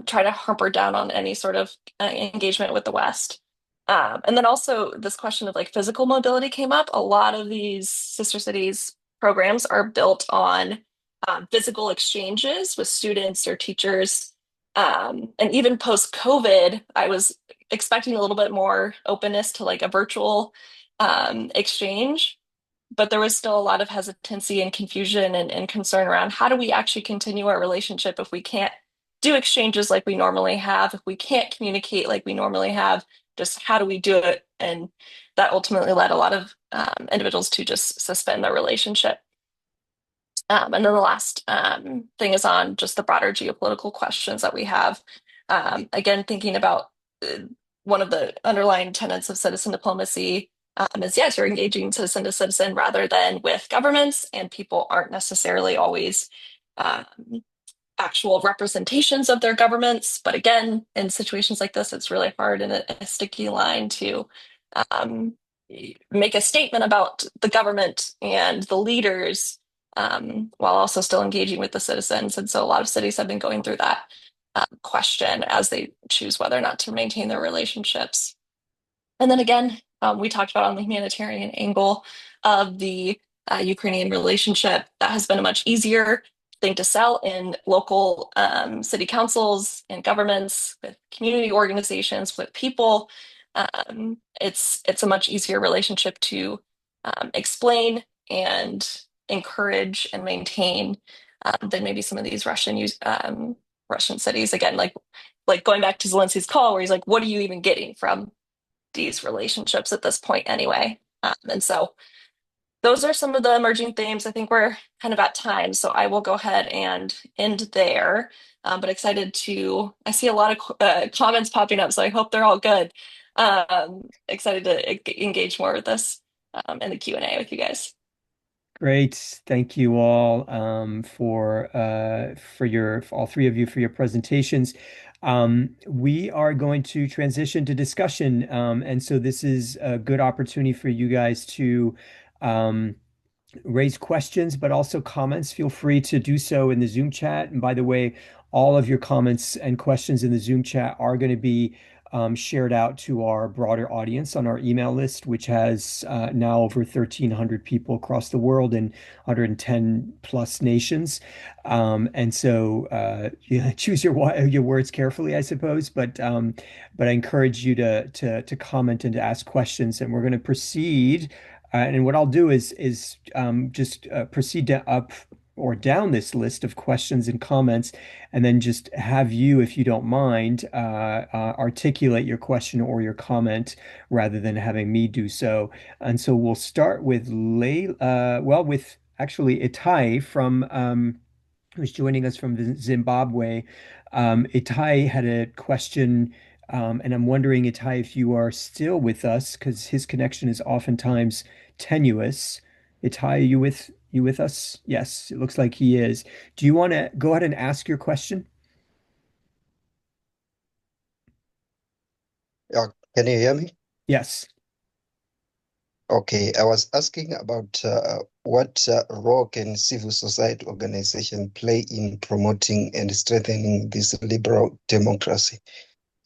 try to hamper down on any sort of engagement with the West. And then also this question of like physical mobility came up. A lot of these sister cities programs are built on physical exchanges with students or teachers. And even post COVID, I was expecting a little bit more openness to like a virtual exchange, but there was still a lot of hesitancy and confusion and concern around how do we actually continue our relationship if we can't do exchanges like we normally have, if we can't communicate like we normally have, just how do we do it? And that ultimately led a lot of individuals to just suspend their relationship. And then the last thing is on just the broader geopolitical questions that we have. Again, thinking about one of the underlying tenets of citizen diplomacy is yes, you're engaging citizen to citizen rather than with governments, and people aren't necessarily always um, actual representations of their governments. But again, in situations like this, it's really hard in a sticky line to um, make a statement about the government and the leaders while also still engaging with the citizens. And so a lot of cities have been going through that question as they choose whether or not to maintain their relationships. And then again, we talked about on the humanitarian angle of the Ukrainian relationship, that has been a much easier thing to sell in local city councils and governments, with community organizations, with people. It's a much easier relationship to explain and encourage and maintain than maybe some of these Russian cities. Again, like going back to Zelensky's call, where he's like, "What are you even getting from these relationships at this point anyway?" And so those are some of the emerging themes. I think we're kind of at time, so I will go ahead and end there. But excited I see a lot of comments popping up, so I hope they're all good. Excited to engage more with this in the Q&A with you guys. Great. Thank you all for all three of you for your presentations. We are going to transition to discussion. And so this is a good opportunity for you guys to um, raise questions, but also comments. Feel free to do so in the Zoom chat. And by the way, all of your comments and questions in the Zoom chat are going to be shared out to our broader audience on our email list, which has now over 1,300 people across the world in 110 plus nations. And so choose your words carefully, I suppose. But I encourage you to comment and to ask questions. And we're going to proceed. And what I'll do is just proceed up or down this list of questions and comments, and then just have you, if you don't mind, articulate your question or your comment rather than having me do so. And so we'll start with with actually Itai from who's joining us from Zimbabwe. Itai had a question, and I'm wondering, Itai, if you are still with us, because his connection is oftentimes tenuous. Itai, are you with us? Yes, it looks like he is. Do you want to go ahead and ask your question? Can you hear me? Yes. Okay, I was asking about what role can civil society organization play in promoting and strengthening this liberal democracy?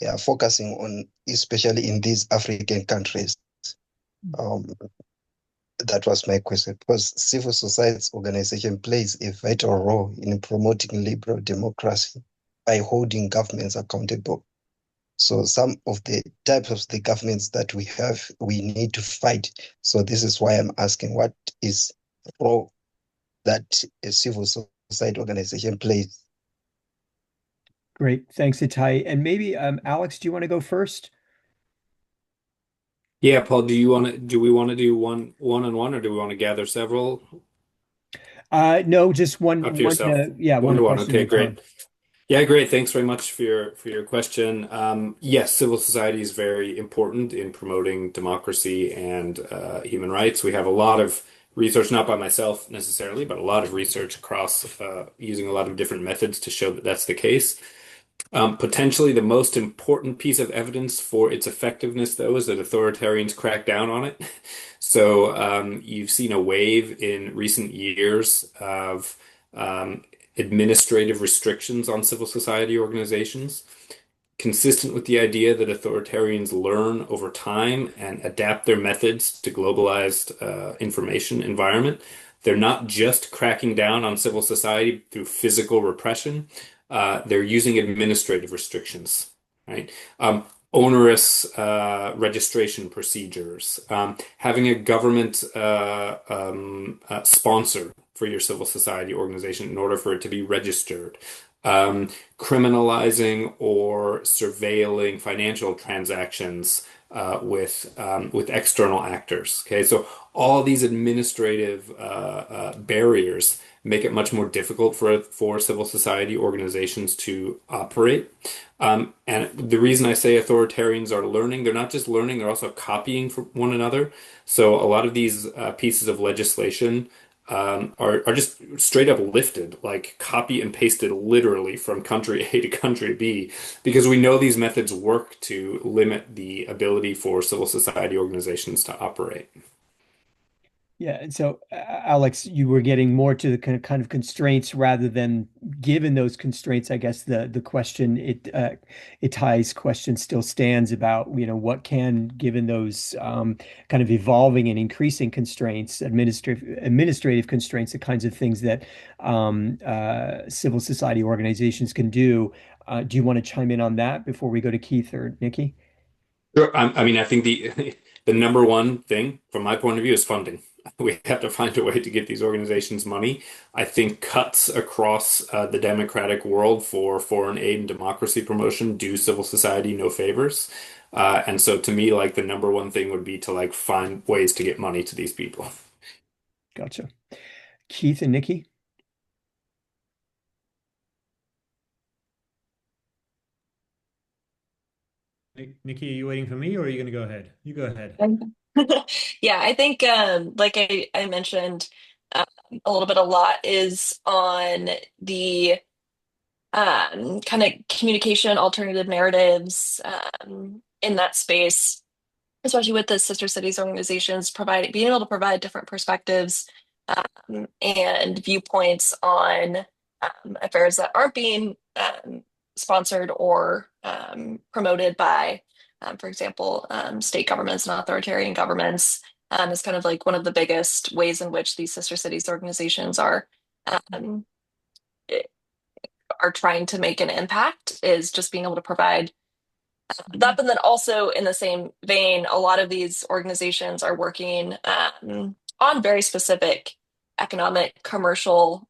Yeah, focusing on especially in these African countries. Um, That was my question, because civil society organization plays a vital role in promoting liberal democracy by holding governments accountable. So some of the types of the governments that we have, we need to fight. So this is why I'm asking, what is the role that a civil society organization plays? Great. Thanks, Itai. And maybe Alex, do you want to go first? Yeah, Paul, do we want to do one on one or do we want to gather several? No, just Up to yourself. yeah, One one to one. question at Okay, a time. great. Yeah, great. Thanks very much for your question. Yes, civil society is very important in promoting democracy and human rights. We have a lot of research, not by myself necessarily, but a lot of research across using a lot of different methods to show that that's the case. Potentially the most important piece of evidence for its effectiveness, though, is that authoritarians crack down on it. So you've seen a wave in recent years of administrative restrictions on civil society organizations, consistent with the idea that authoritarians learn over time and adapt their methods to globalized information environment. They're not just cracking down on civil society through physical repression. They're using administrative restrictions, right? Onerous registration procedures, having a government sponsor for your civil society organization in order for it to be registered, criminalizing or surveilling financial transactions with external actors. Okay, so all these administrative barriers make it much more difficult for civil society organizations to operate. And the reason I say authoritarians are learning, they're not just learning, they're also copying from one another. So a lot of these pieces of legislation are just straight up lifted, like copy and pasted literally from country A to country B, because we know these methods work to limit the ability for civil society organizations to operate. Yeah, and so Alex, you were getting more to the kind of constraints rather than given those constraints. I guess the question Itai's question still stands about, what can, given those kind of evolving and increasing constraints, administrative constraints, the kinds of things that civil society organizations can do. Do you want to chime in on that before we go to Keith or Nikki? Sure. I mean, I think the the number one thing from my point of view is funding. We have to find a way to get these organizations money. I think cuts across the democratic world for foreign aid and democracy promotion do civil society no favors. And so to me, like the number one thing would be to like find ways to get money to these people. Gotcha. Keith and Nikki? Nikki, are you waiting for me or are you going to go ahead? You go ahead. Yeah, I think like I mentioned a little bit, a lot is on the kind of communication alternative narratives in that space, especially with the sister cities organizations providing being able to provide different perspectives and viewpoints on affairs that aren't being sponsored or promoted by, for example, state governments and authoritarian governments. Is kind of like one of the biggest ways in which these sister cities organizations um, are trying to make an impact is just being able to provide that. But then also in the same vein, a lot of these organizations are working on very specific economic, commercial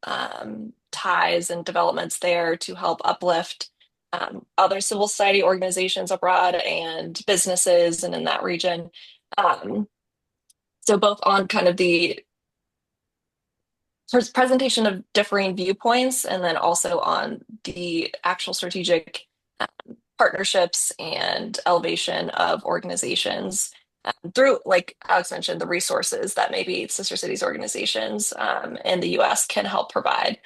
ties and developments there to help uplift other civil society organizations abroad and businesses and in that region. Um, so both on kind of the presentation of differing viewpoints and then also on the actual strategic partnerships and elevation of organizations through, like Alex mentioned, the resources that maybe sister cities organizations in the US can help provide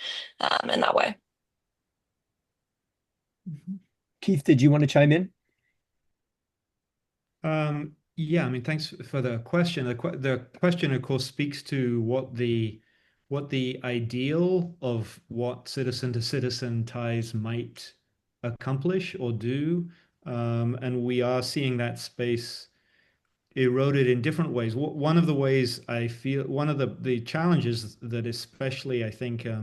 in that way. Keith, did you want to chime in? Yeah, I mean, thanks for the question. The question, of course, speaks to what the ideal of what citizen to citizen ties might accomplish or do. And we are seeing that space eroded in different ways. One of the ways I feel, one of the challenges that especially I think, uh,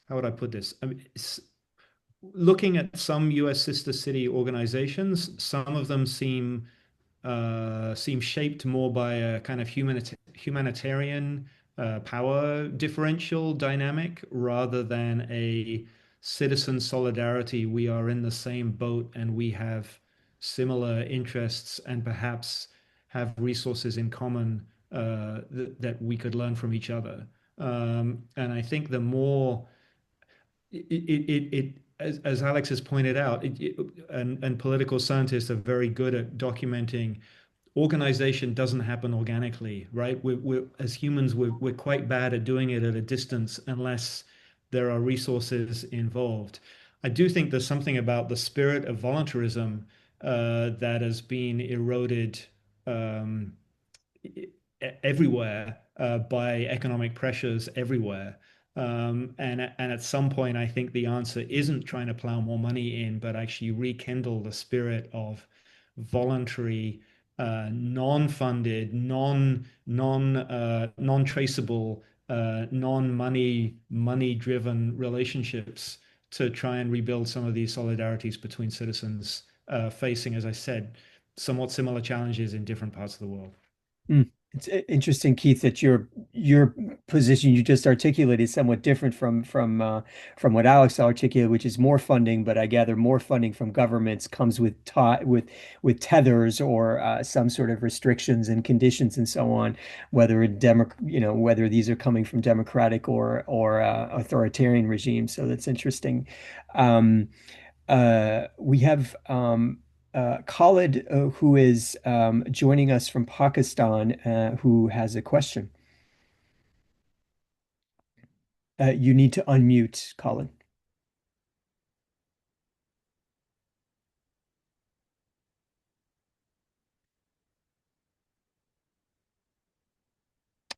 how would I put this? I mean, looking at some U.S. sister city organizations, some of them seem shaped more by a kind of humanitarian power differential dynamic rather than a citizen solidarity. We are in the same boat and we have similar interests and perhaps have resources in common that we could learn from each other. And I think the more as Alex has pointed out, and political scientists are very good at documenting organization doesn't happen organically, right? As humans, we're quite bad at doing it at a distance unless there are resources involved. I do think there's something about the spirit of voluntarism that has been eroded um, everywhere by economic pressures everywhere. And at some point, I think the answer isn't trying to plow more money in, but actually rekindle the spirit of voluntary, non-funded, non-traceable, money driven relationships to try and rebuild some of these solidarities between citizens facing, as I said, somewhat similar challenges in different parts of the world. Mm. It's interesting, Keith, that your position you just articulated is somewhat different from what Alex articulated, which is more funding. But I gather more funding from governments comes with with tethers or some sort of restrictions and conditions and so on, whether whether these are coming from democratic or authoritarian regimes. So that's interesting. Um, we have Khalid, who is joining us from Pakistan, who has a question. You need to unmute, Khalid.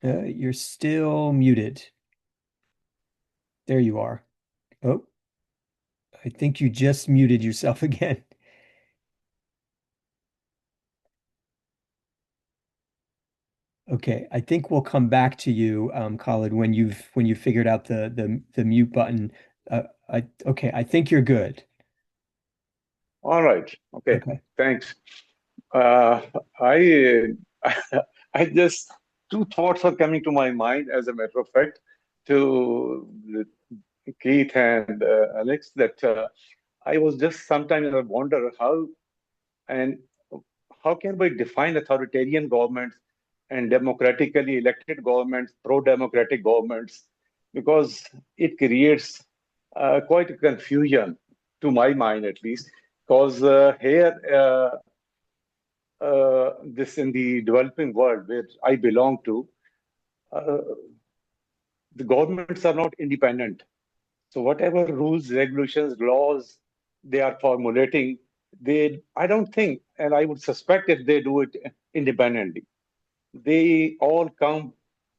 You're still muted. There you are. Oh, I think you just muted yourself again. Okay, I think we'll come back to you, Khalid, when you've figured out the mute button. Okay, I think you're good. All right. Okay. Okay. Thanks. Uh, I I just two thoughts are coming to my mind as a matter of fact to Keith and Alex that I was just sometimes I wonder and how can we define authoritarian governments and democratically elected governments, pro-democratic governments, because it creates quite a confusion to my mind at least, because here this in the developing world where I belong to, uh, the governments are not independent. So whatever rules, regulations, laws they are formulating, I don't think, and I would suspect if they do it independently, they all come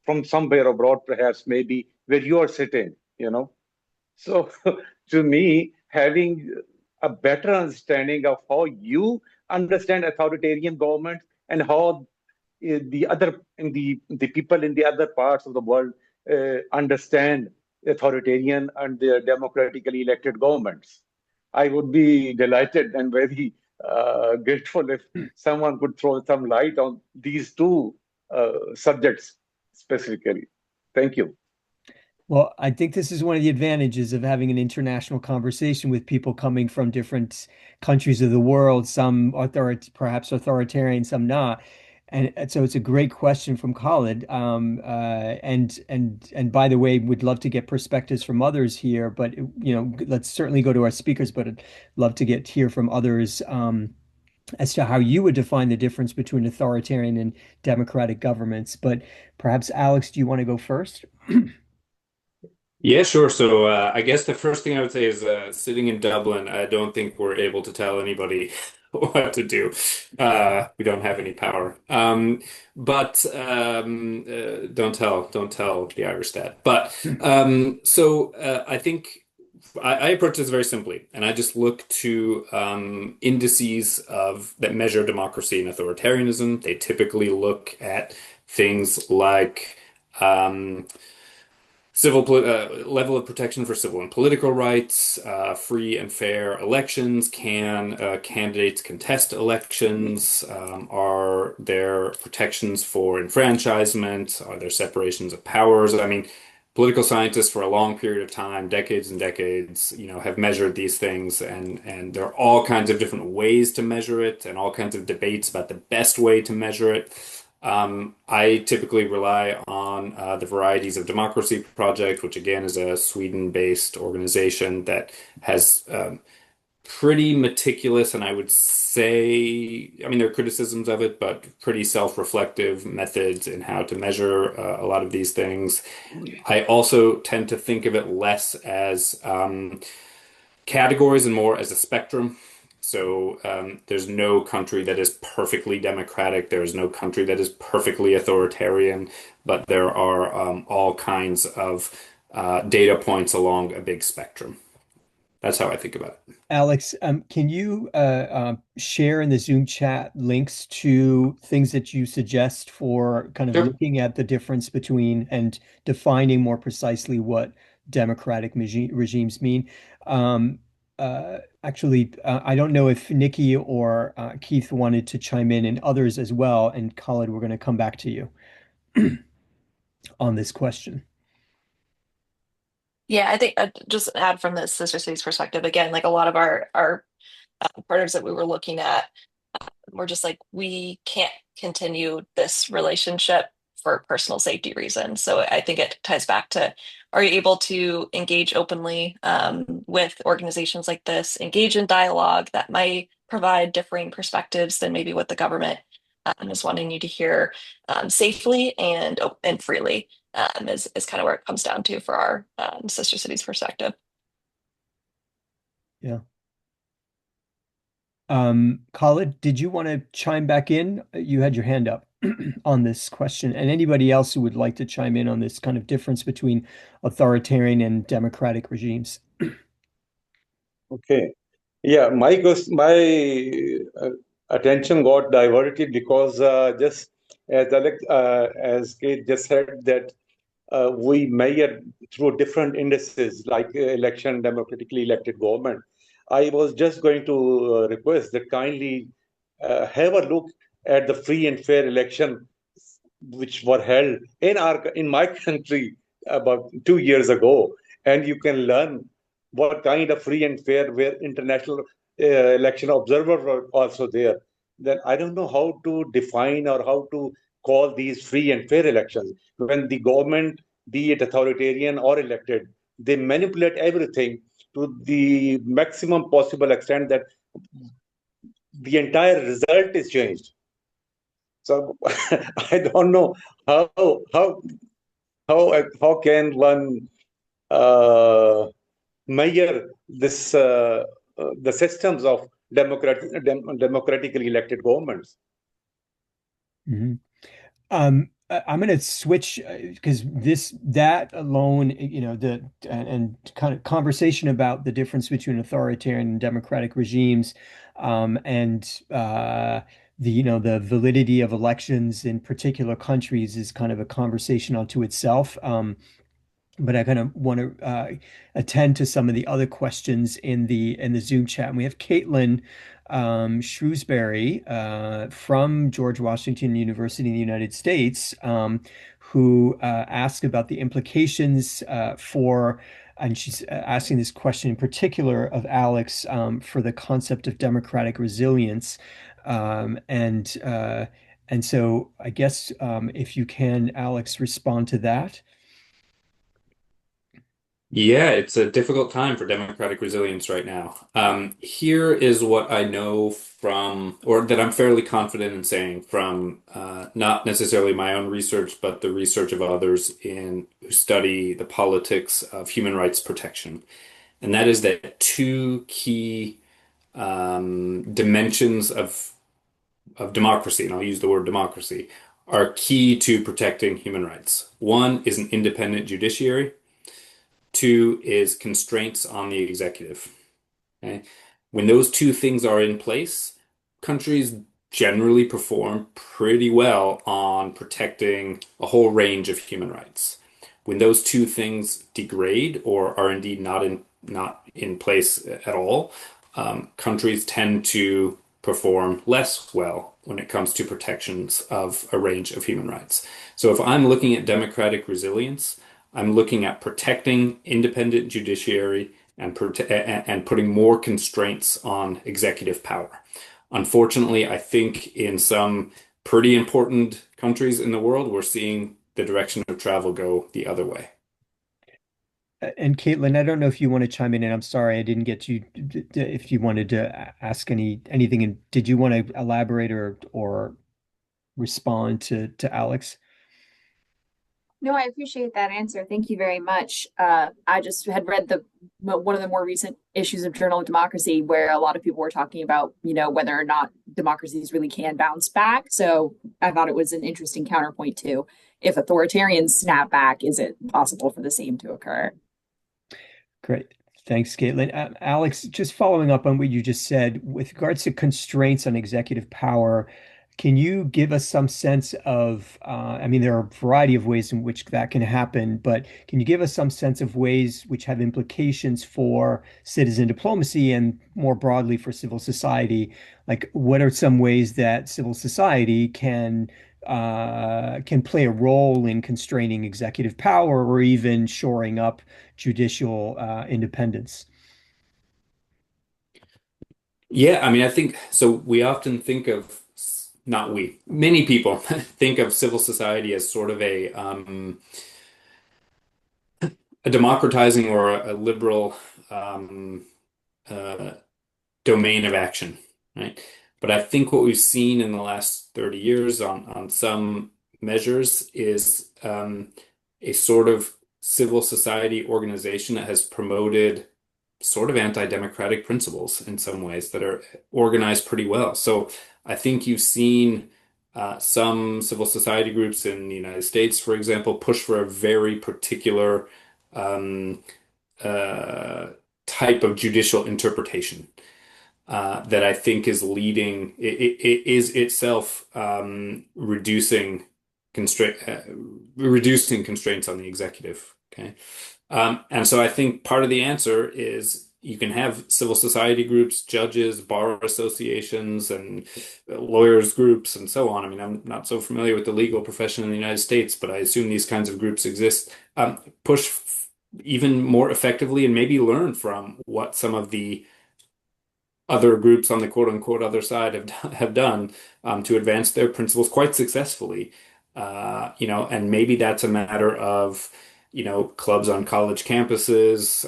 from somewhere abroad, perhaps maybe where you are sitting, you know. So to me, having a better understanding of how you understand authoritarian governments and how the people in the other parts of the world understand authoritarian and their democratically elected governments. I would be delighted and very grateful if someone could throw some light on these two subjects specifically. Thank you. Well, I think this is one of the advantages of having an international conversation with people coming from different countries of the world, some perhaps authoritarian, some not. And so it's a great question from Khalid. And by the way, would love to get perspectives from others here, but let's certainly go to our speakers, but I'd love to hear from others as to how you would define the difference between authoritarian and democratic governments. But perhaps Alex, do you want to go first? Yeah, sure. So I guess the first thing I would say is sitting in Dublin, I don't think we're able to tell anybody what to do. We don't have any power. But don't tell the Irish that. But I think I approach this very simply, and I just look to indices of that measure democracy and authoritarianism. They typically look at things like um, level of protection for civil and political rights, free and fair elections. Can candidates contest elections? Are there protections for enfranchisement? Are there separations of powers? I mean, political scientists for a long period of time, decades and decades, have measured these things, and there are all kinds of different ways to measure it, and all kinds of debates about the best way to measure it. I typically rely on the Varieties of Democracy Project, which again is a Sweden-based organization that has pretty meticulous, and I would say, I mean, there are criticisms of it, but pretty self-reflective methods in how to measure a lot of these things. I also tend to think of it less as categories and more as a spectrum. So there's no country that is perfectly democratic. There is no country that is perfectly authoritarian, but there are all kinds of data points along a big spectrum. That's how I think about it. Alex, can you share in the Zoom chat links to things that you suggest for kind of Sure. looking at the difference between and defining more precisely what democratic regimes mean? Um, I don't know if Nikki or Keith wanted to chime in, and others as well. And Khalid, we're going to come back to you on this question. Yeah, I think just add from the sister cities perspective again, like a lot of our partners that we were looking at we're just like, we can't continue this relationship for personal safety reasons. So I think it ties back to, are you able to engage openly with organizations like this, engage in dialogue that might provide differing perspectives than maybe what the government is wanting you to hear safely and freely is kind of where it comes down to for our sister cities perspective. Yeah. Khalid, did you want to chime back in? You had your hand up on this question, and anybody else who would like to chime in on this kind of difference between authoritarian and democratic regimes. Okay. Yeah, my attention got diverted because just as Kate just said that we measure through different indices like election, democratically elected government. I was just going to request that kindly have a look at the free and fair election which were held in my country about 2 years ago, and you can learn what kind of free and fair where international election observers were also there. Then I don't know how to define or how to call these free and fair elections when the government, be it authoritarian or elected, they manipulate everything to the maximum possible extent that the entire result is changed. So I don't know how how how can one uh, measure this the systems of democratically elected governments. Mhm. I'm going to switch because that alone, and kind of conversation about the difference between authoritarian and democratic regimes, and the validity of elections in particular countries is kind of a conversation unto itself. But I kind of want to attend to some of the other questions in the Zoom chat. And we have Caitlin Shrewsbury from George Washington University in the United States, who asked about the implications and she's asking this question in particular of Alex for the concept of democratic resilience. And so I guess if you can, Alex, respond to that. Yeah, it's a difficult time for democratic resilience right now. Here is what I know from, or that I'm fairly confident in saying from not necessarily my own research, but the research of others who study the politics of human rights protection. And that is that two key dimensions of democracy, and I'll use the word democracy, are key to protecting human rights. One is an independent judiciary, Two is constraints on the executive. Okay? When those two things are in place, countries generally perform pretty well on protecting a whole range of human rights. When those two things degrade or are indeed not in place at all, countries tend to perform less well when it comes to protections of a range of human rights. So if I'm looking at democratic resilience, I'm looking at protecting independent judiciary and putting more constraints on executive power. Unfortunately, I think in some pretty important countries in the world, we're seeing the direction of travel go the other way. And Caitlin, I don't know if you want to chime in, and I'm sorry I didn't get you if you wanted to ask anything. And did you want to elaborate or respond to Alex? No, I appreciate that answer. Thank you very much. I just had read the one of the more recent issues of Journal of Democracy where a lot of people were talking about, whether or not democracies really can bounce back. So I thought it was an interesting counterpoint to if authoritarians snap back, is it possible for the same to occur? Great. Thanks, Caitlin. Alex, just following up on what you just said, with regards to constraints on executive power, can you give us some sense of, I mean, there are a variety of ways in which that can happen, but can you give us some sense of ways which have implications for citizen diplomacy and more broadly for civil society? Like, what are some ways that civil society can play a role in constraining executive power or even shoring up judicial independence? Yeah, I mean, I think so. We often think of, not we, many people think of civil society as sort of a democratizing or a liberal um, uh, domain of action, right? But I think what we've seen in the last 30 years on some measures is a sort of civil society organization that has promoted sort of anti-democratic principles in some ways that are organized pretty well. So I think you've seen some civil society groups in the United States, for example, push for a very particular um, uh, type of judicial interpretation that I think is leading, it is itself reducing constraints on the executive. Okay. And so I think part of the answer is you can have civil society groups, judges, bar associations, and lawyers groups, and so on. I mean, I'm not so familiar with the legal profession in the United States, but I assume these kinds of groups exist. Push even more effectively and maybe learn from what some of the other groups on the quote unquote other side have done to advance their principles quite successfully. And maybe that's a matter of, clubs on college campuses.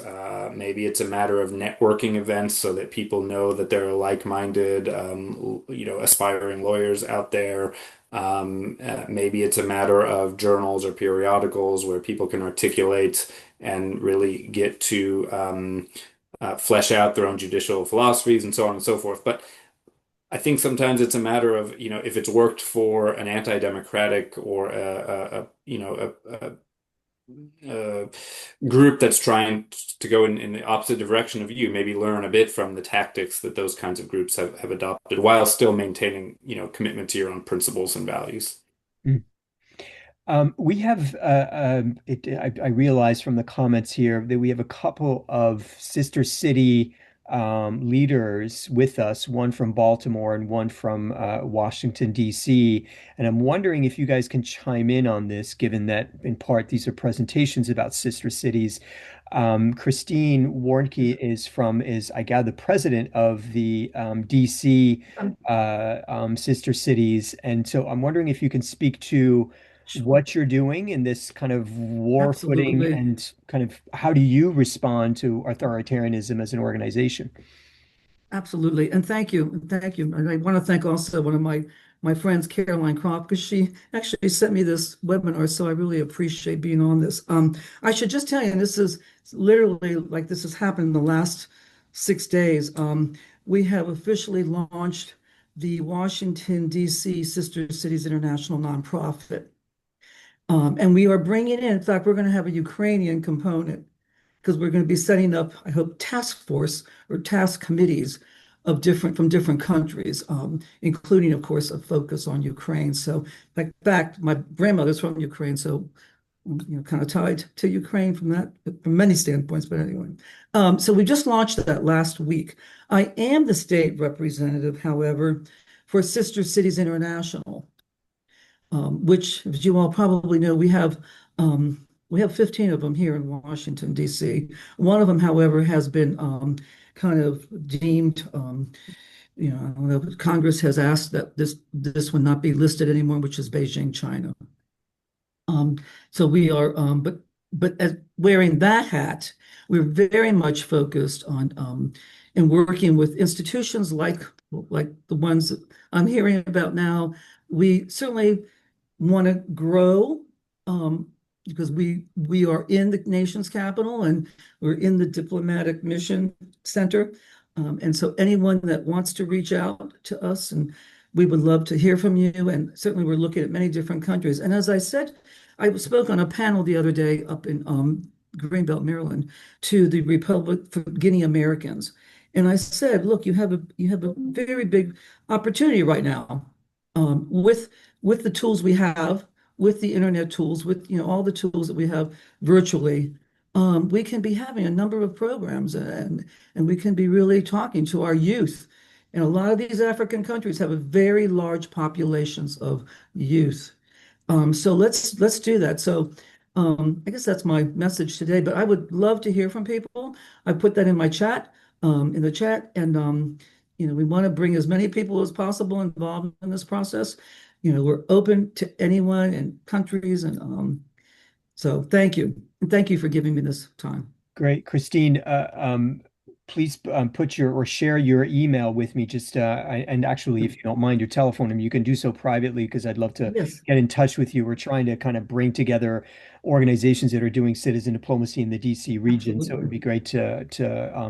Maybe it's a matter of networking events so that people know that there are like-minded, aspiring lawyers out there. Maybe it's a matter of journals or periodicals where people can articulate and really get to flesh out their own judicial philosophies and so on and so forth. But I think sometimes it's a matter of, if it's worked for an anti-democratic or a group that's trying to go in the opposite direction of you, maybe learn a bit from the tactics that those kinds of groups have adopted while still maintaining, commitment to your own principles and values. Mm. We have, I realize from the comments here that we have a couple of sister city leaders with us, one from Baltimore and one from Washington, D.C. And I'm wondering if you guys can chime in on this, given that in part these are presentations about sister cities. Christine Warnke is I gather, the president of the DC sister cities. And so I'm wondering if you can speak to what you're doing in this kind of war footing Absolutely. and kind of how do you respond to authoritarianism as an organization? Absolutely. And thank you. Thank you. And I want to thank also one of my friends, Caroline Croft, because she actually sent me this webinar. So I really appreciate being on this. I should just tell you, and this is literally like this has happened in the last 6 days. We have officially launched the Washington, D.C. Sister Cities International nonprofit. And we are bringing in fact, we're going to have a Ukrainian component because we're going to be setting up, I hope, task force or task committees of from different countries, including, of course, a focus on Ukraine. So, in fact, my grandmother's from Ukraine, so kind of tied to Ukraine from many standpoints. But anyway, so we just launched that last week. I am the state representative, however, for Sister Cities International, which, as you all probably know, we have 15 of them here in Washington, D.C. One of them, however, has been kind of deemed, I don't know, Congress has asked that this would not be listed anymore, which is Beijing, China. So we are, but as wearing that hat, we're very much focused on and working with institutions like the ones that I'm hearing about now. We certainly want to grow because we are in the nation's capital and we're in the diplomatic mission center. And so anyone that wants to reach out to us, and we would love to hear from you. And certainly we're looking at many different countries. And as I said, I spoke on a panel the other day up in Greenbelt, Maryland, to the Republic for Guinea Americans. And I said, look, you have a very big opportunity right now with the tools we have, with the internet tools, with all the tools that we have virtually. We can be having a number of programs and we can be really talking to our youth. And a lot of these African countries have a very large populations of youth. So let's do that. So I guess that's my message today, but I would love to hear from people. I put that in my chat, in the chat, and we want to bring as many people as possible involved in this process. We're open to anyone and countries, and so thank you. And thank you for giving me this time. Great. Christine, please put or share your email with me. And actually, if you don't mind, your telephone number, you can do so privately because I'd love to Yes. get in touch with you. We're trying to kind of bring together organizations that are doing citizen diplomacy in the DC region. So it would be great to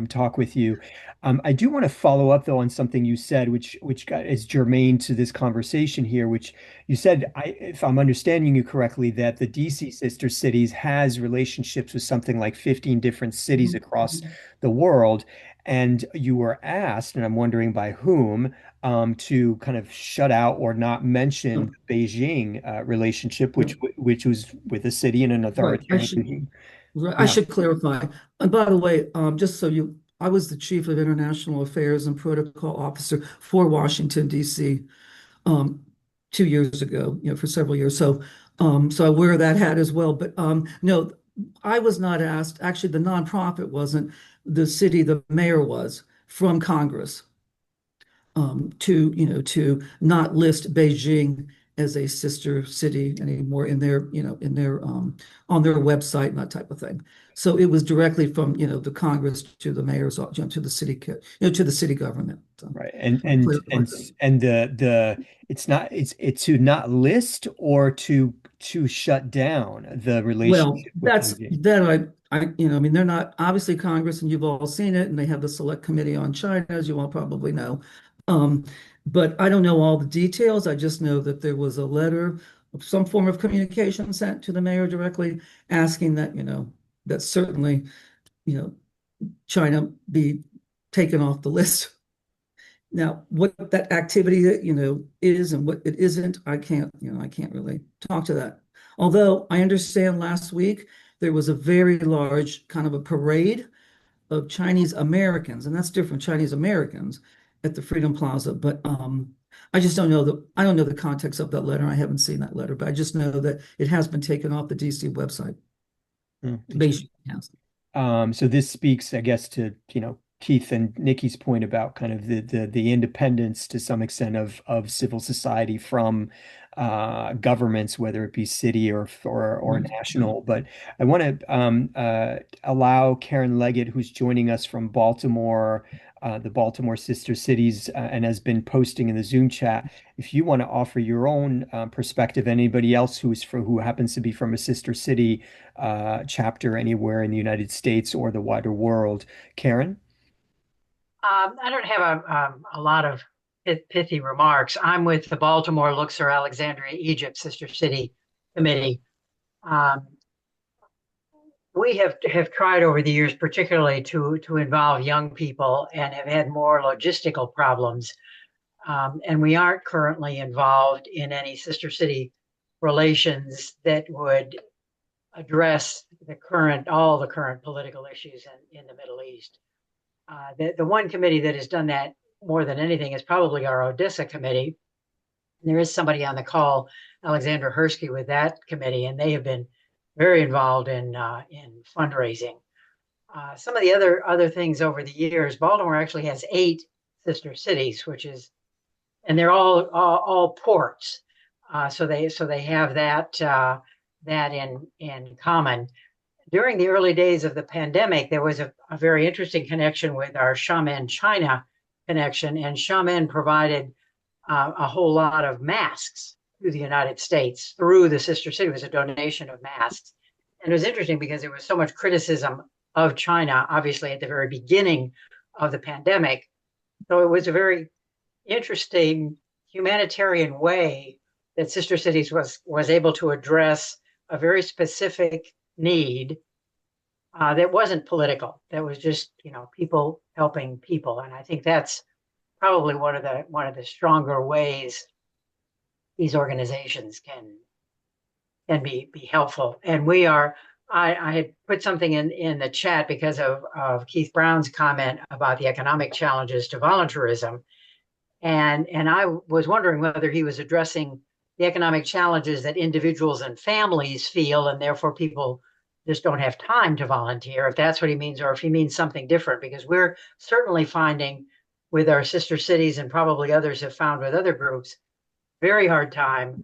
talk with you. I do want to follow up though on something you said, which is germane to this conversation here, which you said, if I'm understanding you correctly, that the DC sister cities has relationships with something like 15 different cities across the world. And you were asked, and I'm wondering by whom, to kind of shut out or not mention the Beijing relationship, which was with a city and an Right. authoritarian regime. I should clarify. And by the way, just so I was the chief of international affairs and protocol officer for Washington, D.C. 2 years ago, for several years. So I wear that hat as well. But no, I was not asked. Actually, the nonprofit wasn't. The mayor was from Congress to not list Beijing as a sister city anymore in their on their website and that type of thing. So it was directly from the Congress to the mayor's to the city to the city government. So, right. And it's to not list or to shut down the Well, relationship with that's Beijing. that I mean, they're not obviously Congress, and you've all seen it, and they have the Select Committee on China, as you all probably know. Um, but I don't know all the details. I just know that there was a letter of some form of communication sent to the mayor directly asking that, that certainly, China be taken off the list. Now, what that activity is and what it isn't, I can't really talk to that. Although I understand last week there was a very large kind of a parade of Chinese Americans, and that's different, Chinese Americans at the Freedom Plaza. But I just don't know I don't know the context of that letter. I haven't seen that letter, but I just know that it has been taken off the DC website. Beijing has. So this speaks, I guess, to Keith and Nikki's point about kind of the independence to some extent of civil society from governments, whether it be city or national. But I want to allow Karen Leggett, who's joining us from Baltimore, the Baltimore Sister Cities, and has been posting in the Zoom chat. If you want to offer your own perspective, anybody else who happens to be from a sister city chapter anywhere in the United States or the wider world, Karen. I don't have a lot of pithy remarks. I'm with the Baltimore, Luxor, Alexandria, Egypt Sister City Committee. we have tried over the years, particularly to involve young people, and have had more logistical problems. And we aren't currently involved in any sister city relations that would address all the current political issues in the Middle East. The one committee that has done that more than anything is probably our Odessa committee. There is somebody on the call, Alexandra Hersky, with that committee, and they have been very involved in fundraising. Some of the other things over the years, Baltimore actually has 8 sister cities, and they're all ports. So they have that in common. During the early days of the pandemic, there was a very interesting connection with our Xiamen China connection, and Xiamen provided a whole lot of masks to the United States through the sister city. It was a donation of masks. And it was interesting because there was so much criticism of China, obviously, at the very beginning of the pandemic. So it was a very interesting humanitarian way that Sister Cities was able to address a very specific need that wasn't political. That was just people helping people, and I think that's probably one of the stronger ways these organizations can be helpful. And we are. I had put something in the chat because of Keith Brown's comment about the economic challenges to voluntarism. And I was wondering whether he was addressing the economic challenges that individuals and families feel, and therefore people just don't have time to volunteer, if that's what he means, or if he means something different, because we're certainly finding with our sister cities, and probably others have found with other groups, very hard time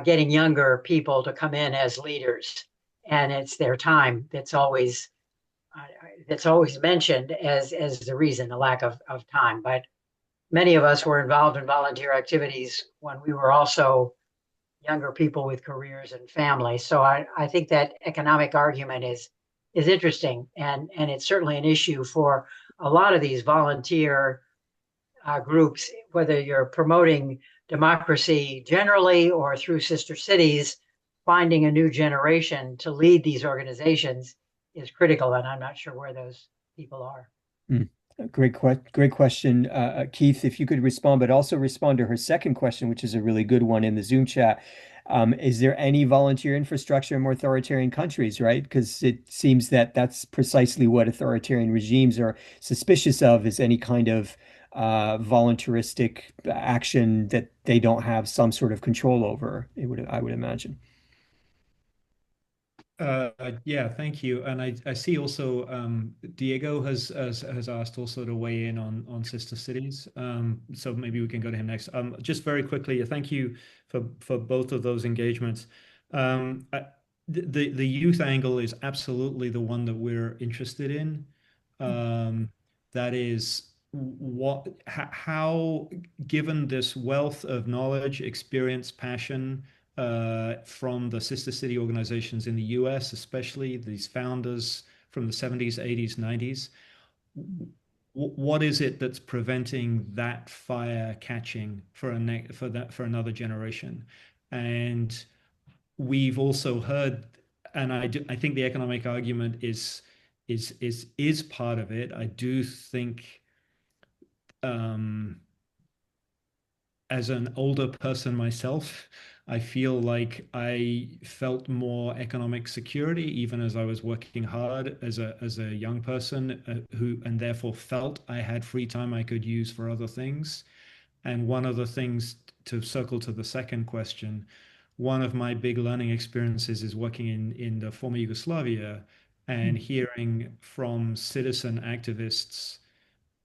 getting younger people to come in as leaders. And it's their time that's always mentioned as the reason, the lack of time. But many of us were involved in volunteer activities when we were also younger people with careers and families. So I think that economic argument is interesting, and it's certainly an issue for a lot of these volunteer groups, whether you're promoting democracy generally or through sister cities. Finding a new generation to lead these organizations is critical, and I'm not sure where those people are. Mm. Great question, Keith. If you could respond, but also respond to her second question, which is a really good one in the Zoom chat. Is there any volunteer infrastructure in more authoritarian countries, right? Because it seems that that's precisely what authoritarian regimes are suspicious of, is any kind of voluntaristic action that they don't have some sort of control over, I would imagine. Yeah, thank you. And I see also Diego has asked also to weigh in on sister cities. So maybe we can go to him next. Just very quickly, thank you for both of those engagements. The youth angle is absolutely the one that we're interested in. That is how, given this wealth of knowledge, experience, passion from the sister city organizations in the US, especially these founders from the 70s, 80s, 90s. What is it that's preventing that fire catching for another generation? And we've also heard, and I think the economic argument is part of it. I do think as an older person myself, I feel like I felt more economic security even as I was working hard as a young person and therefore felt I had free time I could use for other things. And one of the things, to circle to the second question, one of my big learning experiences is working in the former Yugoslavia and hearing from citizen activists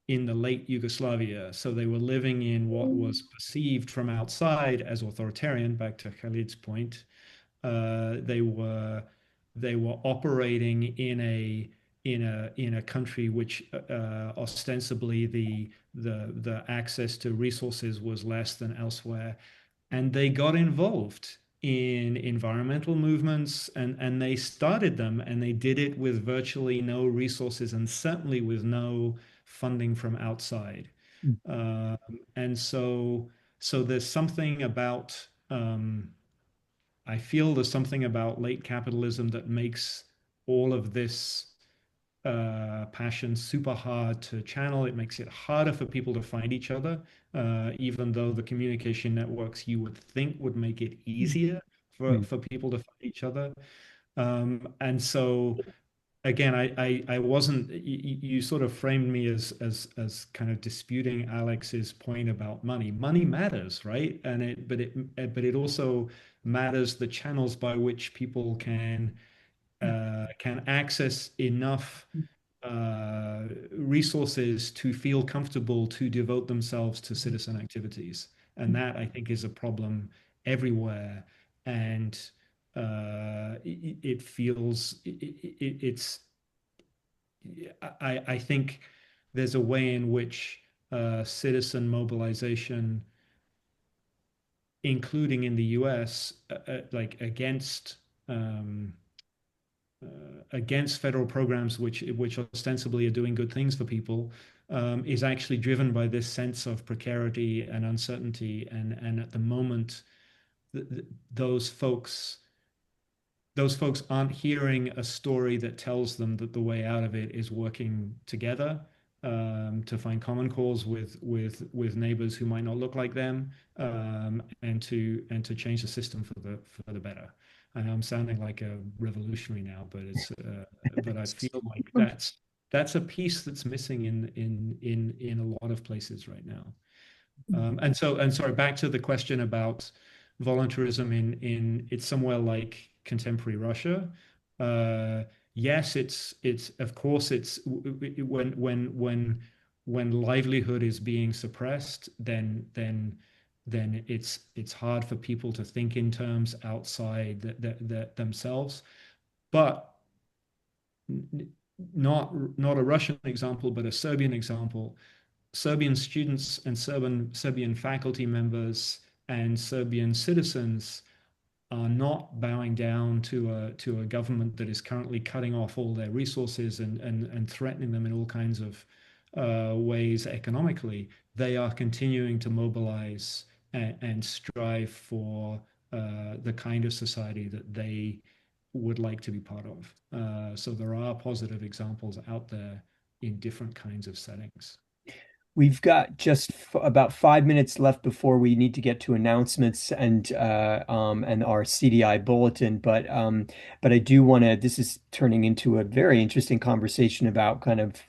in the late Yugoslavia. So they were living in what was perceived from outside as authoritarian, back to Khalid's point. They were operating in a country which ostensibly the access to resources was less than elsewhere. And they got involved in environmental movements and they started them, and they did it with virtually no resources and certainly with no funding from outside. Um, and so there's something about I feel there's something about late capitalism that makes all of this passion super hard to channel. It makes it harder for people to find each other, even though the communication networks you would think would make it easier for people to find each other. And so again, I wasn't, you sort of framed me as kind of disputing Alex's point about money. Money matters, right? But it also matters the channels by which people can access enough resources to feel comfortable to devote themselves to citizen activities. And that, I think, is a problem everywhere. And it feels it's I think there's a way in which citizen mobilization, including in the US, like against federal programs which ostensibly are doing good things for people, is actually driven by this sense of precarity and uncertainty. And at the moment, th th those folks aren't hearing a story that tells them that the way out of it is working together, to find common cause with neighbors who might not look like them, and to change the system for the better. I know I'm sounding like a revolutionary now, but but I feel like that's a piece that's missing in a lot of places right now. And sorry, back to the question about voluntarism in it's somewhere like contemporary Russia. Uh, yes, it's of course it's when livelihood is being suppressed, then it's hard for people to think in terms outside themselves. But not a Russian example, but a Serbian example. Serbian students and Serbian faculty members and Serbian citizens are not bowing down to a government that is currently cutting off all their resources and threatening them in all kinds of ways economically. They are continuing to mobilize and strive for the kind of society that they would like to be part of. So there are positive examples out there in different kinds of settings. We've got just about 5 minutes left before we need to get to announcements and our CDI bulletin. But I do want to. This is turning into a very interesting conversation about kind of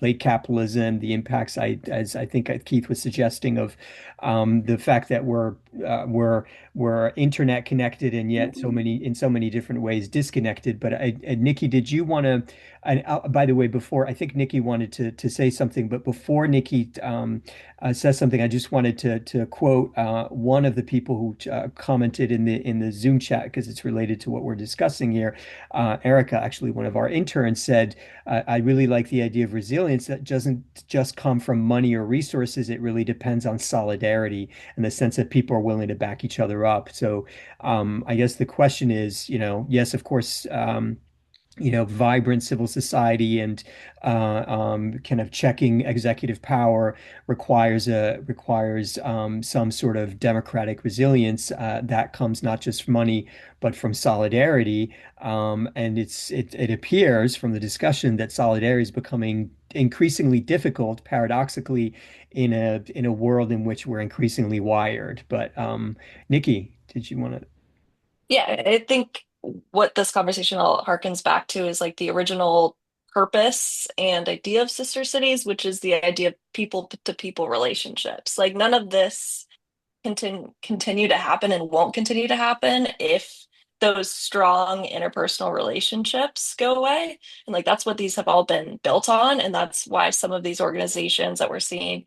late capitalism, the impacts. As I think Keith was suggesting, of the fact that we're internet connected and yet in so many different ways disconnected. But Nikki, did you want to? And by the way, before I think Nikki wanted to say something, but before Nikki says something, I just wanted to quote one of the people who commented in the Zoom chat because it's related to what we're discussing here. Erica, actually one of our interns, said, "I really like the idea of resilience that doesn't just come from money or resources. It really depends on solidarity and the sense that people are willing to back each other up." So I guess the question is, yes, of course. Vibrant civil society and kind of checking executive power requires some sort of democratic resilience that comes not just from money but from solidarity. And it appears from the discussion that solidarity is becoming increasingly difficult, paradoxically, in a world in which we're increasingly wired. But Nikki, did you want to? Yeah, I think what this conversation all harkens back to is like the original purpose and idea of sister cities, which is the idea of people to people relationships. Like none of this continue to happen and won't continue to happen if those strong interpersonal relationships go away. And like that's what these have all been built on. And that's why some of these organizations that we're seeing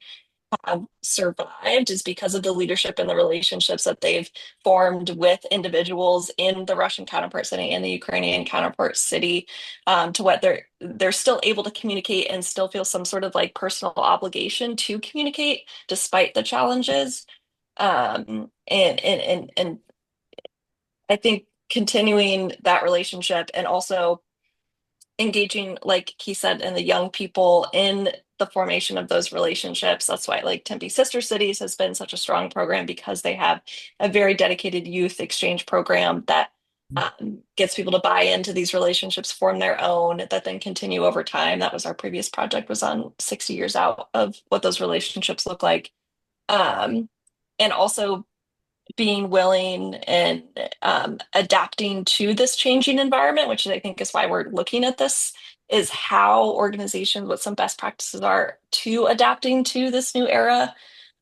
have survived is because of the leadership and the relationships that they've formed with individuals in the Russian counterpart city and the Ukrainian counterpart city, to what they're still able to communicate and still feel some sort of like personal obligation to communicate despite the challenges. And I think continuing that relationship and also engaging, like he said, in the young people in the formation of those relationships. That's why like Tempe Sister Cities has been such a strong program because they have a very dedicated youth exchange program that gets people to buy into these relationships, form their own, that then continue over time. That was our previous project, was on 60 years out of what those relationships look like. And also being willing and adapting to this changing environment, which I think is why we're looking at this, is how organizations, what some best practices are to adapting to this new era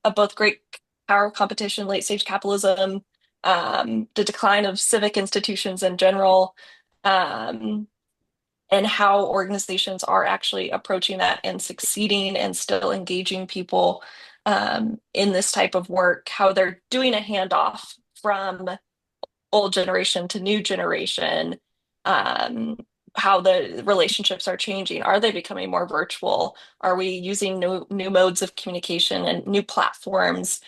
of both great power competition, late stage capitalism, the decline of civic institutions in general, um, and how organizations are actually approaching that and succeeding and still engaging people in this type of work, how they're doing a handoff from old generation to new generation, um, how the relationships are changing. Are they becoming more virtual? Are we using new modes of communication and new platforms,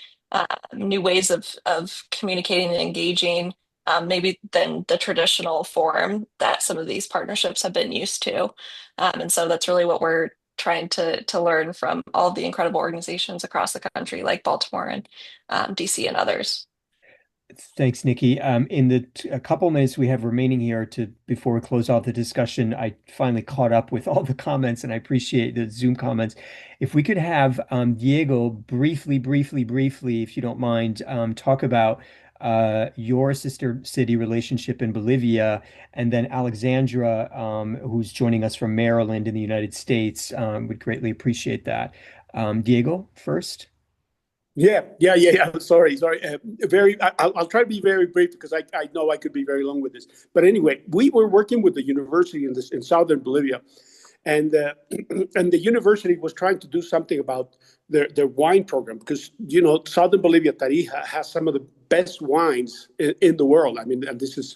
new ways of communicating and engaging, maybe than the traditional form that some of these partnerships have been used to? And so that's really what we're trying to learn from all of the incredible organizations across the country, like Baltimore and DC and others. Thanks, Nikki. In the a couple minutes we have remaining here to before we close off the discussion, I finally caught up with all the comments, and I appreciate the Zoom comments. If we could have Diego briefly, if you don't mind, talk about your sister city relationship in Bolivia, and then Alexandra, who's joining us from Maryland in the United States, would greatly appreciate that. Diego first. Yeah. Sorry. I'll try to be very brief because I know I could be very long with this. But anyway, we were working with the university in southern Bolivia, and and the university was trying to do something about their wine program because southern Bolivia, Tarija, has some of the best wines in the world. I mean, and this is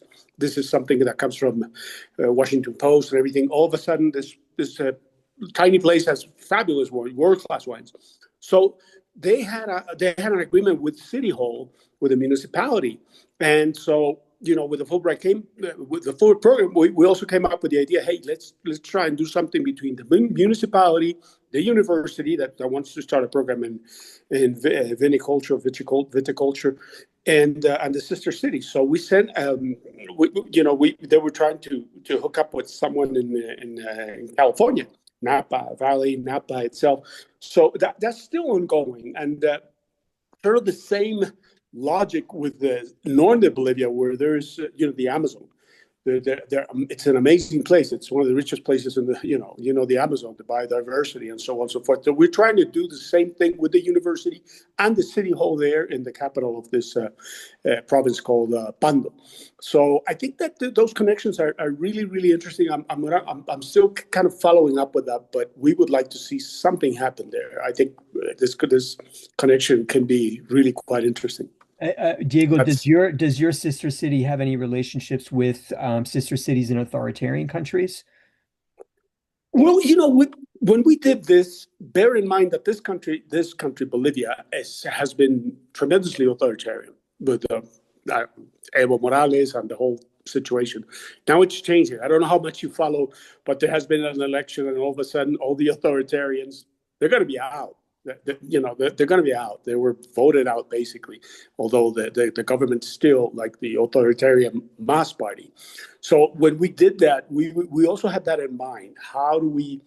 something that comes from Washington Post and everything. All of a sudden, this tiny place has fabulous wine, world class wines. So they had an agreement with City Hall, with the municipality, and so with the Fulbright with the Fulbright program, we also came up with the idea. Hey, let's try and do something between the municipality, the university that wants to start a program in viticulture, and the sister city. So we sent, they were trying to hook up with someone in California, Napa Valley, Napa itself. So that's still ongoing, and sort of the same logic with the northern Bolivia, where there's the Amazon. It's an amazing place. It's one of the richest places in the the Amazon, the biodiversity and so on and so forth. So we're trying to do the same thing with the university and the city hall there in the capital of this province called Pando. So I think that those connections are really, really interesting. I'm still kind of following up with that, but we would like to see something happen there. I think this connection can be really quite interesting. Diego, does your sister city have any relationships with sister cities in authoritarian countries? Well, when we did this, bear in mind that this country, Bolivia, has been tremendously authoritarian with Evo Morales and the whole situation. Now it's changing. I don't know how much you follow, but there has been an election, and all of a sudden, all the authoritarians, they're going to be out. They're going to be out. They were voted out basically, although the government still like the authoritarian mass party. So when we did that, we also had that in mind. How do we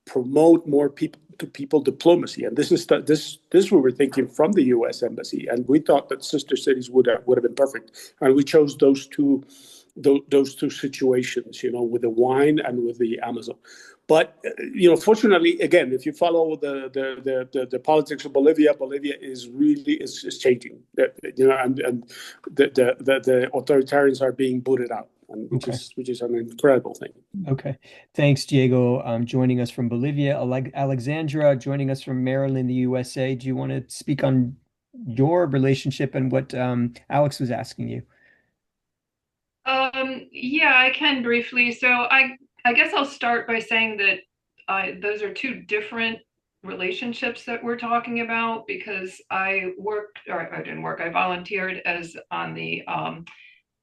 promote more people to people diplomacy? And this we were thinking from the U.S. embassy, and we thought that sister cities would have been perfect, and we chose those two situations, with the wine and with the Amazon. But fortunately, again, if you follow the politics of Bolivia, Bolivia is really is changing. And the authoritarians are being booted out, and which is an incredible thing. Okay, thanks, Diego. Joining us from Bolivia, Alexandra, joining us from Maryland, the USA. Do you want to speak on your relationship and what Alex was asking you? Yeah, I can briefly. So I guess I'll start by saying that those are two different relationships that we're talking about, because I didn't work, I volunteered as on the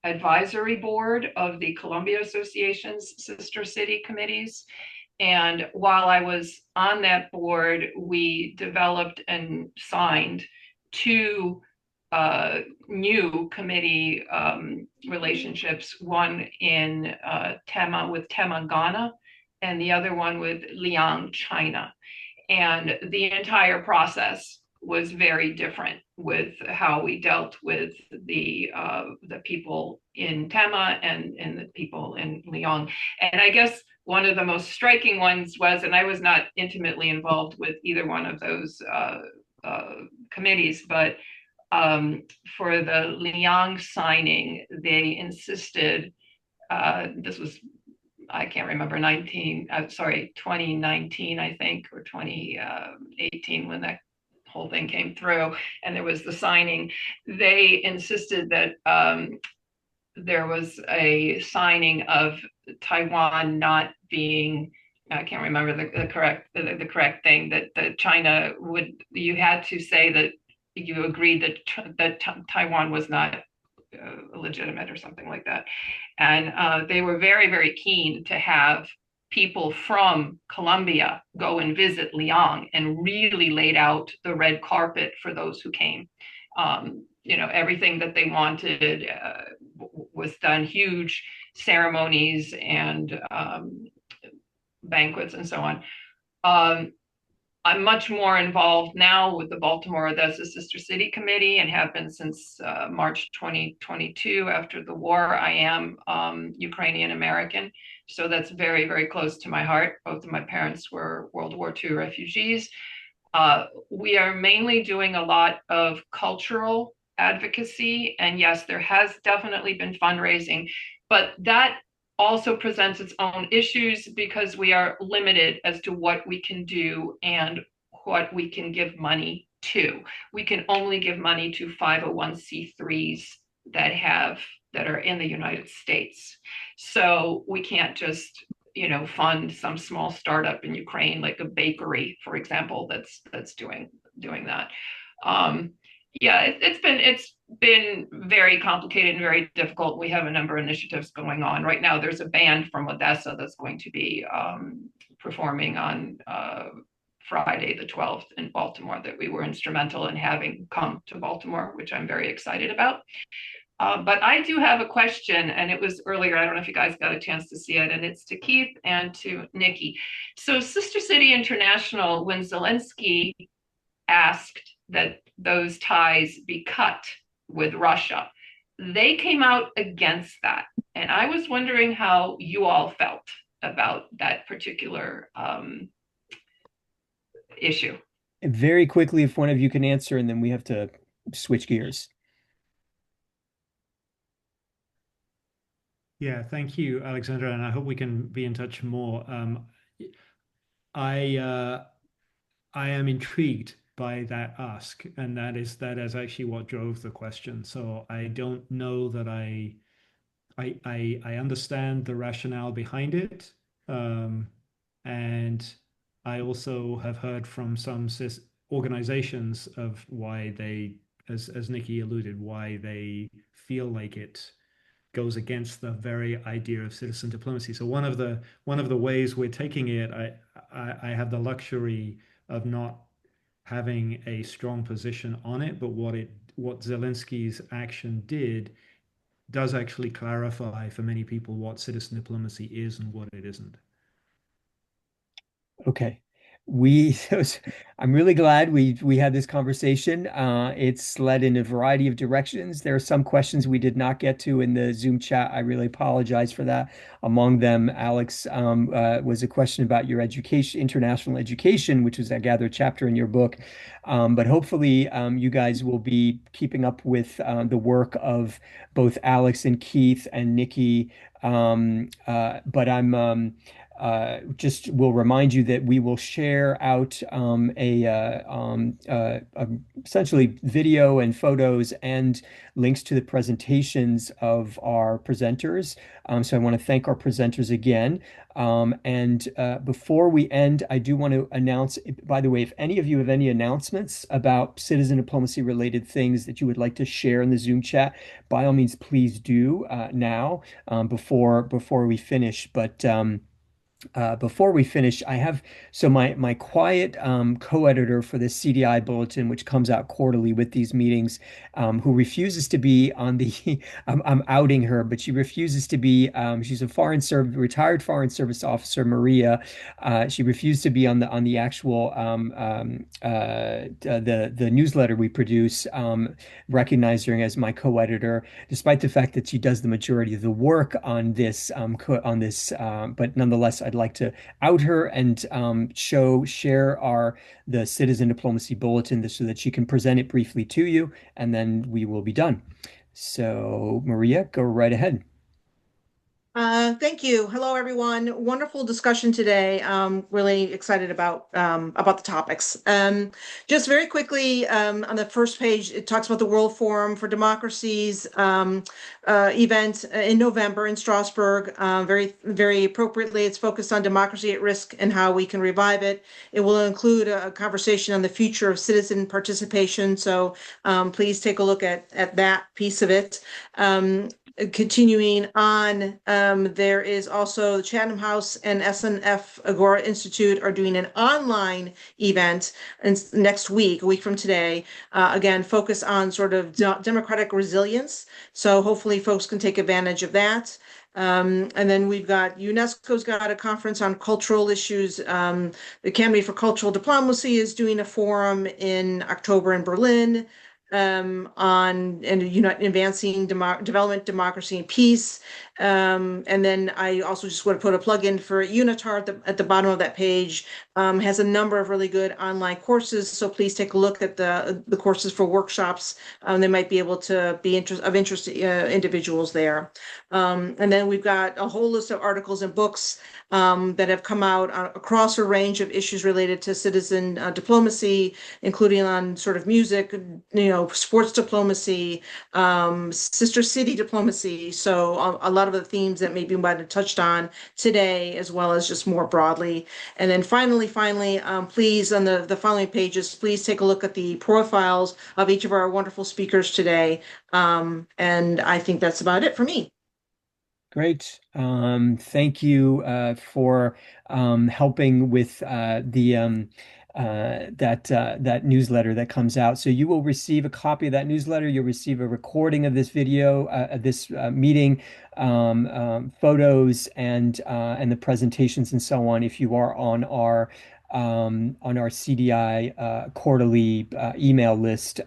advisory board of the Columbia Association's sister city committees. And while I was on that board, we developed and signed two new committee relationships, one in Tema, Ghana, and the other one with Liang, China. And the entire process was very different with how we dealt with the people in Tema and the people in Lyon. And I guess one of the most striking ones was, and I was not intimately involved with either one of those committees, but for the Liang signing, they insisted, this was, I can't remember, 2019, I think, or 2018, when that whole thing came through and there was the signing. They insisted that there was a signing of Taiwan not being, I can't remember the correct thing, that China would, you had to say that you agreed that Taiwan was not legitimate or something like that. And they were very, very keen to have people from Colombia go and visit Liang, and really laid out the red carpet for those who came. Everything that they wanted was done, huge ceremonies and banquets and so on. I'm much more involved now with the Baltimore Odessa Sister City Committee, and have been since March 2022. After the war, I am Ukrainian American, so that's very, very close to my heart. Both of my parents were World War II refugees. We are mainly doing a lot of cultural advocacy, and yes, there has definitely been fundraising, but that also presents its own issues because we are limited as to what we can do and what we can give money to. We can only give money to 501c3s that are in the United States. So we can't just fund some small startup in Ukraine, like a bakery, for example, that's doing that. It's been very complicated and very difficult. We have a number of initiatives going on right now. There's a band from Odessa that's going to be performing on Friday the 12th in Baltimore, that we were instrumental in having come to Baltimore, which I'm very excited about. But I do have a question, and it was earlier. I don't know if you guys got a chance to see it, and it's to Keith and to Nikki. So Sister City International, when Zelensky asked that those ties be cut with Russia, they came out against that. And I was wondering how you all felt about that particular issue. Very quickly, if one of you can answer, and then we have to switch gears. Yeah, thank you, Alexandra, and I hope we can be in touch more. I am intrigued by that ask, and that is actually what drove the question. So I don't know that I understand the rationale behind it, and I also have heard from some organizations of why they, as Nikki alluded, why they feel like it goes against the very idea of citizen diplomacy. So one of the ways we're taking it, I have the luxury of not having a strong position on it, but what Zelensky's action does actually clarify for many people what citizen diplomacy is and what it isn't. Okay. I'm really glad we had this conversation. It's led in a variety of directions. There are some questions we did not get to in the Zoom chat. I really apologize for that. Among them, Alex, was a question about your education, international education, which was, I gather, a chapter in your book. But hopefully, you guys will be keeping up with the work of both Alex and Keith and Nikki. But I'm just will remind you that we will share out essentially video and photos and links to the presentations of our presenters. So I want to thank our presenters again. And before we end, I do want to announce, by the way, if any of you have any announcements about citizen diplomacy related things that you would like to share in the Zoom chat, by all means, please do now before we finish. But before we finish, I have my quiet co-editor for the CDI bulletin, which comes out quarterly with these meetings, who refuses to be on the. I'm outing her, but she refuses to be. She's a retired foreign service officer, Maria. She refused to be on the actual the newsletter we produce, recognizing her as my co-editor, despite the fact that she does the majority of the work on this but nonetheless, I'd like to out her and share the Citizen Diplomacy Bulletin so that she can present it briefly to you, and then we will be done. So, Maria, go right ahead. Thank you. Hello, everyone. Wonderful discussion today. Really excited about the topics. Just very quickly, on the first page, it talks about the World Forum for Democracies event in November in Strasbourg. Very appropriately, it's focused on democracy at risk and how we can revive it. It will include a conversation on the future of citizen participation. So please take a look at that piece of it. Continuing on, there is also the Chatham House and SNF Agora Institute are doing an online event next week, a week from today, again, focus on sort of democratic resilience. So hopefully folks can take advantage of that. And then we've got UNESCO's got a conference on cultural issues. The Academy for Cultural Diplomacy is doing a forum in October in Berlin on advancing development, democracy, and peace. And then I also just want to put a plug in for UNITAR at the bottom of that page. Has a number of really good online courses. So please take a look at the courses for workshops. They might be able to be of interest to individuals there. And then we've got a whole list of articles and books that have come out across a range of issues related to citizen diplomacy, including on sort of music, sports diplomacy, sister city diplomacy. So a lot of the themes that maybe we might have touched on today, as well as just more broadly. And then finally, please, on the following pages, please take a look at the profiles of each of our wonderful speakers today. And I think that's about it for me. Great. Thank you for helping with that newsletter that comes out. So you will receive a copy of that newsletter. You'll receive a recording of this video, of this meeting, photos, and the presentations and so on. If you are on our CDI quarterly email list,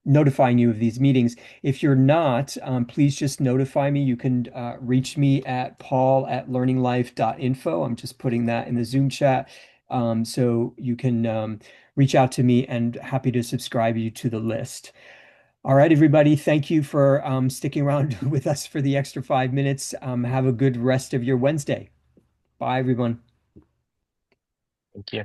notifying you of these meetings. If you're not, please just notify me. You can reach me at paul@learninglife.info. I'm just putting that in the Zoom chat. So you can reach out to me, and happy to subscribe you to the list. All right, everybody. Thank you for sticking around with us for the extra 5 minutes. Have a good rest of your Wednesday. Bye, everyone. Thank you.